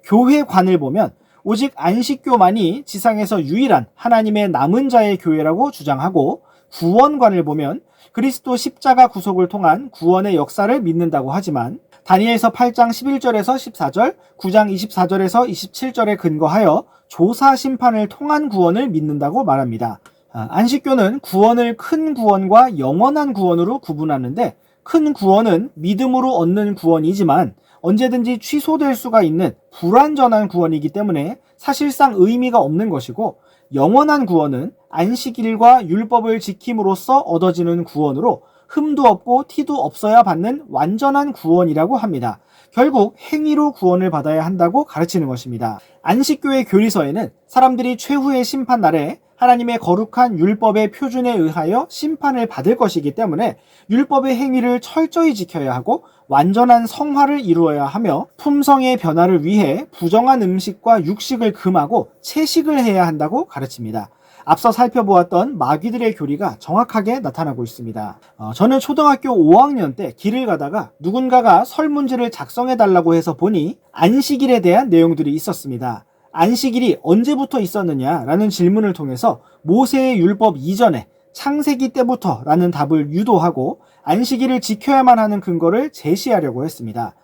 교회관을 보면 오직 안식교만이 지상에서 유일한 하나님의 남은 자의 교회라고 주장하고 구원관을 보면 그리스도 십자가 구속을 통한 구원의 역사를 믿는다고 하지만 다니엘서 8장 11절에서 14절, 9장 24절에서 27절에 근거하여 조사 심판을 통한 구원을 믿는다고 말합니다. 안식교는 구원을 큰 구원과 영원한 구원으로 구분하는데 큰 구원은 믿음으로 얻는 구원이지만 언제든지 취소될 수가 있는 불완전한 구원이기 때문에 사실상 의미가 없는 것이고 영원한 구원은 안식일과 율법을 지킴으로써 얻어지는 구원으로 흠도 없고 티도 없어야 받는 완전한 구원이라고 합니다. 결국 행위로 구원을 받아야 한다고 가르치는 것입니다. 안식교의 교리서에는 사람들이 최후의 심판날에 하나님의 거룩한 율법의 표준에 의하여 심판을 받을 것이기 때문에 율법의 행위를 철저히 지켜야 하고 완전한 성화를 이루어야 하며 품성의 변화를 위해 부정한 음식과 육식을 금하고 채식을 해야 한다고 가르칩니다. 앞서 살펴보았던 마귀들의 교리가 정확하게 나타나고 있습니다. 저는 초등학교 5학년 때 길을 가다가 누군가가 설문지를 작성해달라고 해서 보니 안식일에 대한 내용들이 있었습니다. 안식일이 언제부터 있었느냐라는 질문을 통해서 모세의 율법 이전에 창세기 때부터 라는 답을 유도하고 안식일을 지켜야만 하는 근거를 제시하려고 했습니다.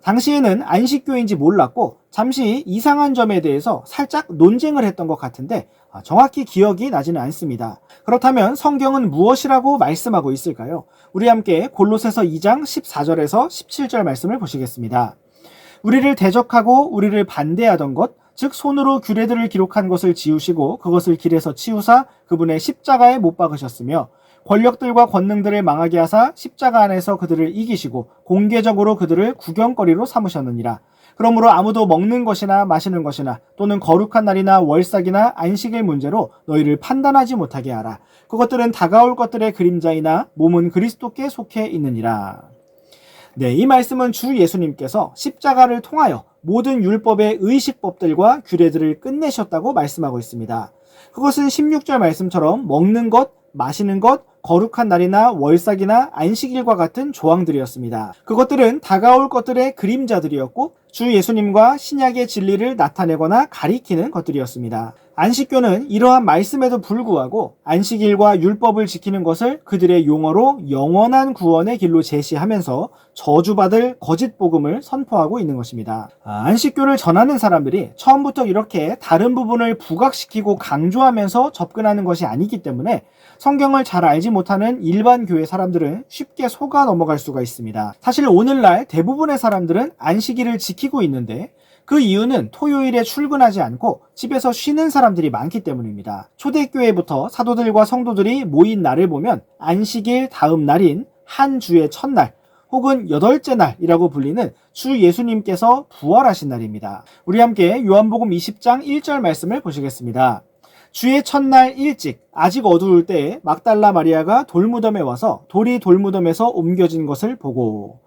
당시에는 안식교인지 몰랐고 잠시 이상한 점에 대해서 살짝 논쟁을 했던 것 같은데 정확히 기억이 나지는 않습니다. 그렇다면 성경은 무엇이라고 말씀하고 있을까요? 우리 함께 골로새서 2장 14절에서 17절 말씀을 보시겠습니다. 우리를 대적하고 우리를 반대하던 것, 즉 손으로 규례들을 기록한 것을 지우시고 그것을 길에서 치우사 그분의 십자가에 못 박으셨으며 권력들과 권능들을 망하게 하사 십자가 안에서 그들을 이기시고 공개적으로 그들을 구경거리로 삼으셨느니라. 그러므로 아무도 먹는 것이나 마시는 것이나 또는 거룩한 날이나 월삭이나 안식일 문제로 너희를 판단하지 못하게 하라. 그것들은 다가올 것들의 그림자이나 몸은 그리스도께 속해 있느니라. 네, 이 말씀은 주 예수님께서 십자가를 통하여 모든 율법의 의식법들과 규례들을 끝내셨다고 말씀하고 있습니다. 그것은 16절 말씀처럼 먹는 것, 마시는 것, 거룩한 날이나 월삭이나 안식일과 같은 조항들이었습니다. 그것들은 다가올 것들의 그림자들이었고 주 예수님과 신약의 진리를 나타내거나 가리키는 것들이었습니다. 안식교는 이러한 말씀에도 불구하고 안식일과 율법을 지키는 것을 그들의 용어로 영원한 구원의 길로 제시하면서 저주받을 거짓 복음을 선포하고 있는 것입니다. 안식교를 전하는 사람들이 처음부터 이렇게 다른 부분을 부각시키고 강조하면서 접근하는 것이 아니기 때문에 성경을 잘 알지 못하는 일반 교회 사람들은 쉽게 속아 넘어갈 수가 있습니다. 사실 오늘날 대부분의 사람들은 안식일을 지키고 있는데 그 이유는 토요일에 출근하지 않고 집에서 쉬는 사람들이 많기 때문입니다. 초대교회부터 사도들과 성도들이 모인 날을 보면 안식일 다음 날인 한 주의 첫날 혹은 여덟째 날이라고 불리는 주 예수님께서 부활하신 날입니다. 우리 함께 요한복음 20장 1절 말씀을 보시겠습니다. 주의 첫날 일찍 아직 어두울 때에 막달라 마리아가 돌무덤에 와서 돌이 돌무덤에서 옮겨진 것을 보고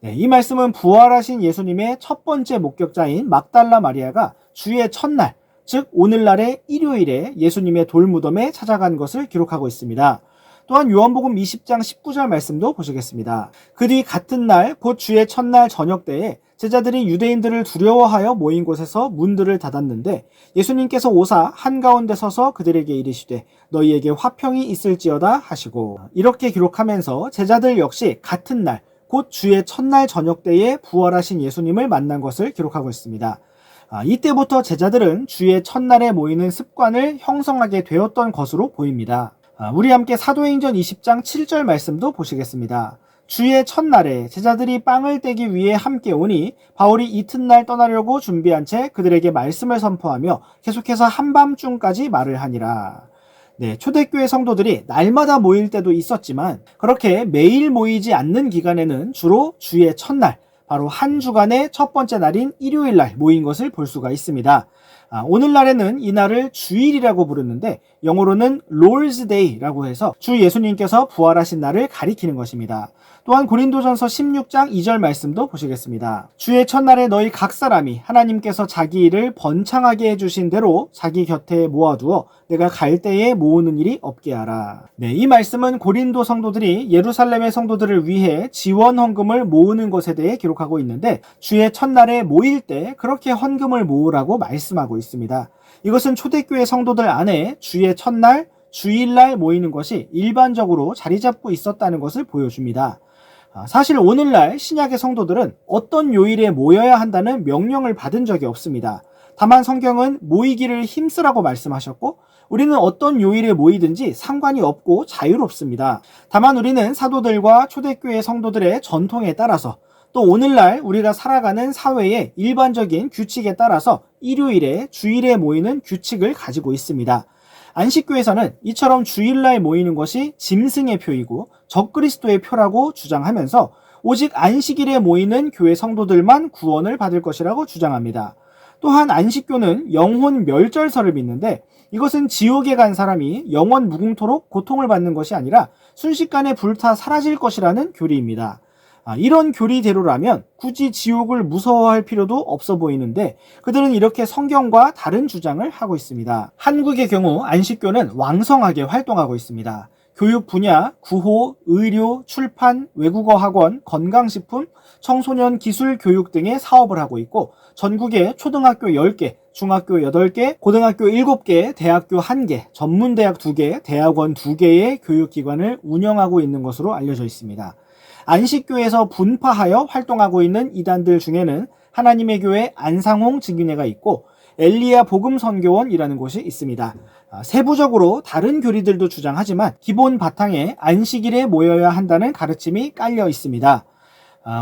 네, 이 말씀은 부활하신 예수님의 첫 번째 목격자인 막달라 마리아가 주의 첫날, 즉 오늘날의 일요일에 예수님의 돌무덤에 찾아간 것을 기록하고 있습니다. 또한 요한복음 20장 19절 말씀도 보시겠습니다. 그 뒤 같은 날 곧 주의 첫날 저녁 때에 제자들이 유대인들을 두려워하여 모인 곳에서 문들을 닫았는데 예수님께서 오사 한가운데 서서 그들에게 이르시되 너희에게 화평이 있을지어다 하시고 이렇게 기록하면서 제자들 역시 같은 날 곧 주의 첫날 저녁 때에 부활하신 예수님을 만난 것을 기록하고 있습니다. 이때부터 제자들은 주의 첫날에 모이는 습관을 형성하게 되었던 것으로 보입니다. 우리 함께 사도행전 20장 7절 말씀도 보시겠습니다. 주의 첫날에 제자들이 빵을 떼기 위해 함께 오니 바울이 이튿날 떠나려고 준비한 채 그들에게 말씀을 선포하며 계속해서 한밤중까지 말을 하니라. 네, 초대교회 성도들이 날마다 모일 때도 있었지만 그렇게 매일 모이지 않는 기간에는 주로 주의 첫날, 바로 한 주간의 첫 번째 날인 일요일 날 모인 것을 볼 수가 있습니다. 오늘날에는 이 날을 주일이라고 부르는데 영어로는 Lord's Day라고 해서 주 예수님께서 부활하신 날을 가리키는 것입니다. 또한 고린도전서 16장 2절 말씀도 보시겠습니다. 주의 첫날에 너희 각 사람이 하나님께서 자기 일을 번창하게 해주신 대로 자기 곁에 모아두어 내가 갈 때에 모으는 일이 없게 하라. 네, 이 말씀은 고린도 성도들이 예루살렘의 성도들을 위해 지원 헌금을 모으는 것에 대해 기록하고 있는데 주의 첫날에 모일 때 그렇게 헌금을 모으라고 말씀하고 있습니다. 이것은 초대교회 성도들 안에 주의 첫날, 주일날 모이는 것이 일반적으로 자리 잡고 있었다는 것을 보여줍니다. 사실 오늘날 신약의 성도들은 어떤 요일에 모여야 한다는 명령을 받은 적이 없습니다. 다만 성경은 모이기를 힘쓰라고 말씀하셨고 우리는 어떤 요일에 모이든지 상관이 없고 자유롭습니다. 다만 우리는 사도들과 초대교회 성도들의 전통에 따라서 또 오늘날 우리가 살아가는 사회의 일반적인 규칙에 따라서 일요일에 주일에 모이는 규칙을 가지고 있습니다. 안식교에서는 이처럼 주일날 모이는 것이 짐승의 표이고 적그리스도의 표라고 주장하면서 오직 안식일에 모이는 교회 성도들만 구원을 받을 것이라고 주장합니다. 또한 안식교는 영혼 멸절설을 믿는데 이것은 지옥에 간 사람이 영원 무궁토록 고통을 받는 것이 아니라 순식간에 불타 사라질 것이라는 교리입니다. 이런 교리대로라면 굳이 지옥을 무서워할 필요도 없어 보이는데 그들은 이렇게 성경과 다른 주장을 하고 있습니다. 한국의 경우 안식교는 왕성하게 활동하고 있습니다. 교육 분야, 구호, 의료, 출판, 외국어 학원, 건강식품, 청소년 기술 교육 등의 사업을 하고 있고 전국에 초등학교 10개, 중학교 8개, 고등학교 7개, 대학교 1개, 전문대학 2개, 대학원 2개의 교육기관을 운영하고 있는 것으로 알려져 있습니다. 안식교에서 분파하여 활동하고 있는 이단들 중에는 하나님의 교회 안상홍 증인회가 있고 엘리야 복음선교원이라는 곳이 있습니다. 세부적으로 다른 교리들도 주장하지만 기본 바탕에 안식일에 모여야 한다는 가르침이 깔려 있습니다.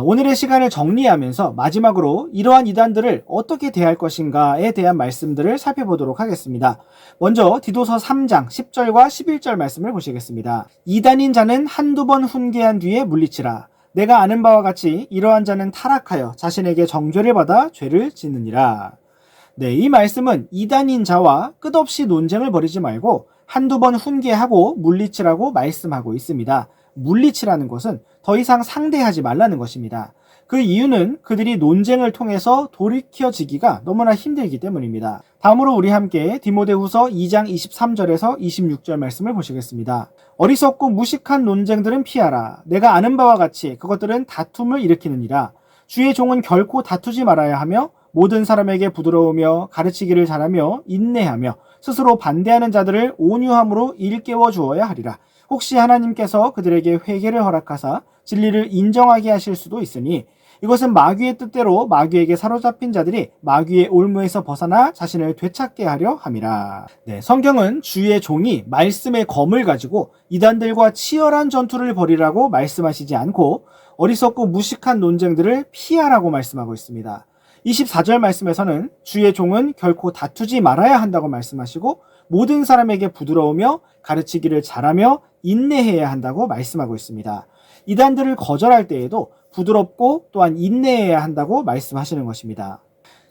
오늘의 시간을 정리하면서 마지막으로 이러한 이단들을 어떻게 대할 것인가에 대한 말씀들을 살펴보도록 하겠습니다. 먼저 디도서 3장 10절과 11절 말씀을 보시겠습니다. 이단인 자는 한두 번 훈계한 뒤에 물리치라. 내가 아는 바와 같이 이러한 자는 타락하여 자신에게 정죄를 받아 죄를 짓느니라. 네, 이 말씀은 이단인 자와 끝없이 논쟁을 벌이지 말고 한두 번 훈계하고 물리치라고 말씀하고 있습니다. 물리치라는 것은 더 이상 상대하지 말라는 것입니다. 그 이유는 그들이 논쟁을 통해서 돌이켜지기가 너무나 힘들기 때문입니다. 다음으로 우리 함께 디모데후서 2장 23절에서 26절 말씀을 보시겠습니다. 어리석고 무식한 논쟁들은 피하라. 내가 아는 바와 같이 그것들은 다툼을 일으키느니라. 주의 종은 결코 다투지 말아야 하며 모든 사람에게 부드러우며 가르치기를 잘하며 인내하며 스스로 반대하는 자들을 온유함으로 일깨워 주어야 하리라. 혹시 하나님께서 그들에게 회개를 허락하사 진리를 인정하게 하실 수도 있으니 이것은 마귀의 뜻대로 마귀에게 사로잡힌 자들이 마귀의 올무에서 벗어나 자신을 되찾게 하려 함이라. 네, 성경은 주의 종이 말씀의 검을 가지고 이단들과 치열한 전투를 벌이라고 말씀하시지 않고 어리석고 무식한 논쟁들을 피하라고 말씀하고 있습니다. 24절 말씀에서는 주의 종은 결코 다투지 말아야 한다고 말씀하시고 모든 사람에게 부드러우며 가르치기를 잘하며 인내해야 한다고 말씀하고 있습니다. 이단들을 거절할 때에도 부드럽고 또한 인내해야 한다고 말씀하시는 것입니다.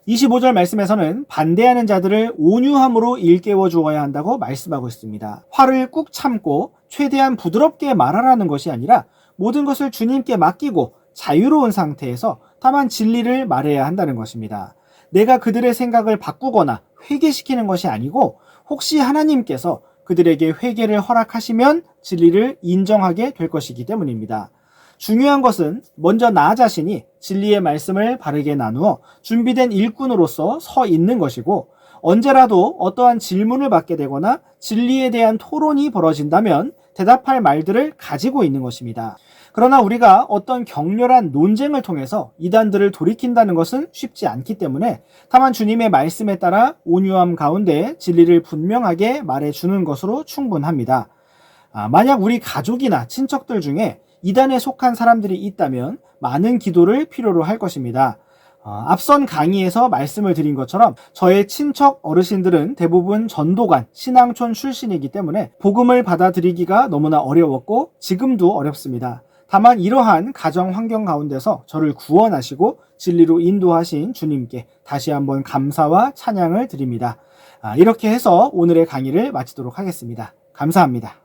25절 말씀에서는 반대하는 자들을 온유함으로 일깨워 주어야 한다고 말씀하고 있습니다. 화를 꾹 참고 최대한 부드럽게 말하라는 것이 아니라 모든 것을 주님께 맡기고 자유로운 상태에서 다만 진리를 말해야 한다는 것입니다. 내가 그들의 생각을 바꾸거나 회개시키는 것이 아니고 혹시 하나님께서 그들에게 회개를 허락하시면 진리를 인정하게 될 것이기 때문입니다. 중요한 것은 먼저 나 자신이 진리의 말씀을 바르게 나누어 준비된 일꾼으로서 서 있는 것이고 언제라도 어떠한 질문을 받게 되거나 진리에 대한 토론이 벌어진다면 대답할 말들을 가지고 있는 것입니다. 그러나 우리가 어떤 격렬한 논쟁을 통해서 이단들을 돌이킨다는 것은 쉽지 않기 때문에 다만 주님의 말씀에 따라 온유함 가운데 진리를 분명하게 말해주는 것으로 충분합니다. 만약 우리 가족이나 친척들 중에 이단에 속한 사람들이 있다면 많은 기도를 필요로 할 것입니다. 앞선 강의에서 말씀을 드린 것처럼 저의 친척 어르신들은 대부분 전도관, 신앙촌 출신이기 때문에 복음을 받아들이기가 너무나 어려웠고 지금도 어렵습니다. 다만 이러한 가정 환경 가운데서 저를 구원하시고 진리로 인도하신 주님께 다시 한번 감사와 찬양을 드립니다. 이렇게 해서 오늘의 강의를 마치도록 하겠습니다. 감사합니다.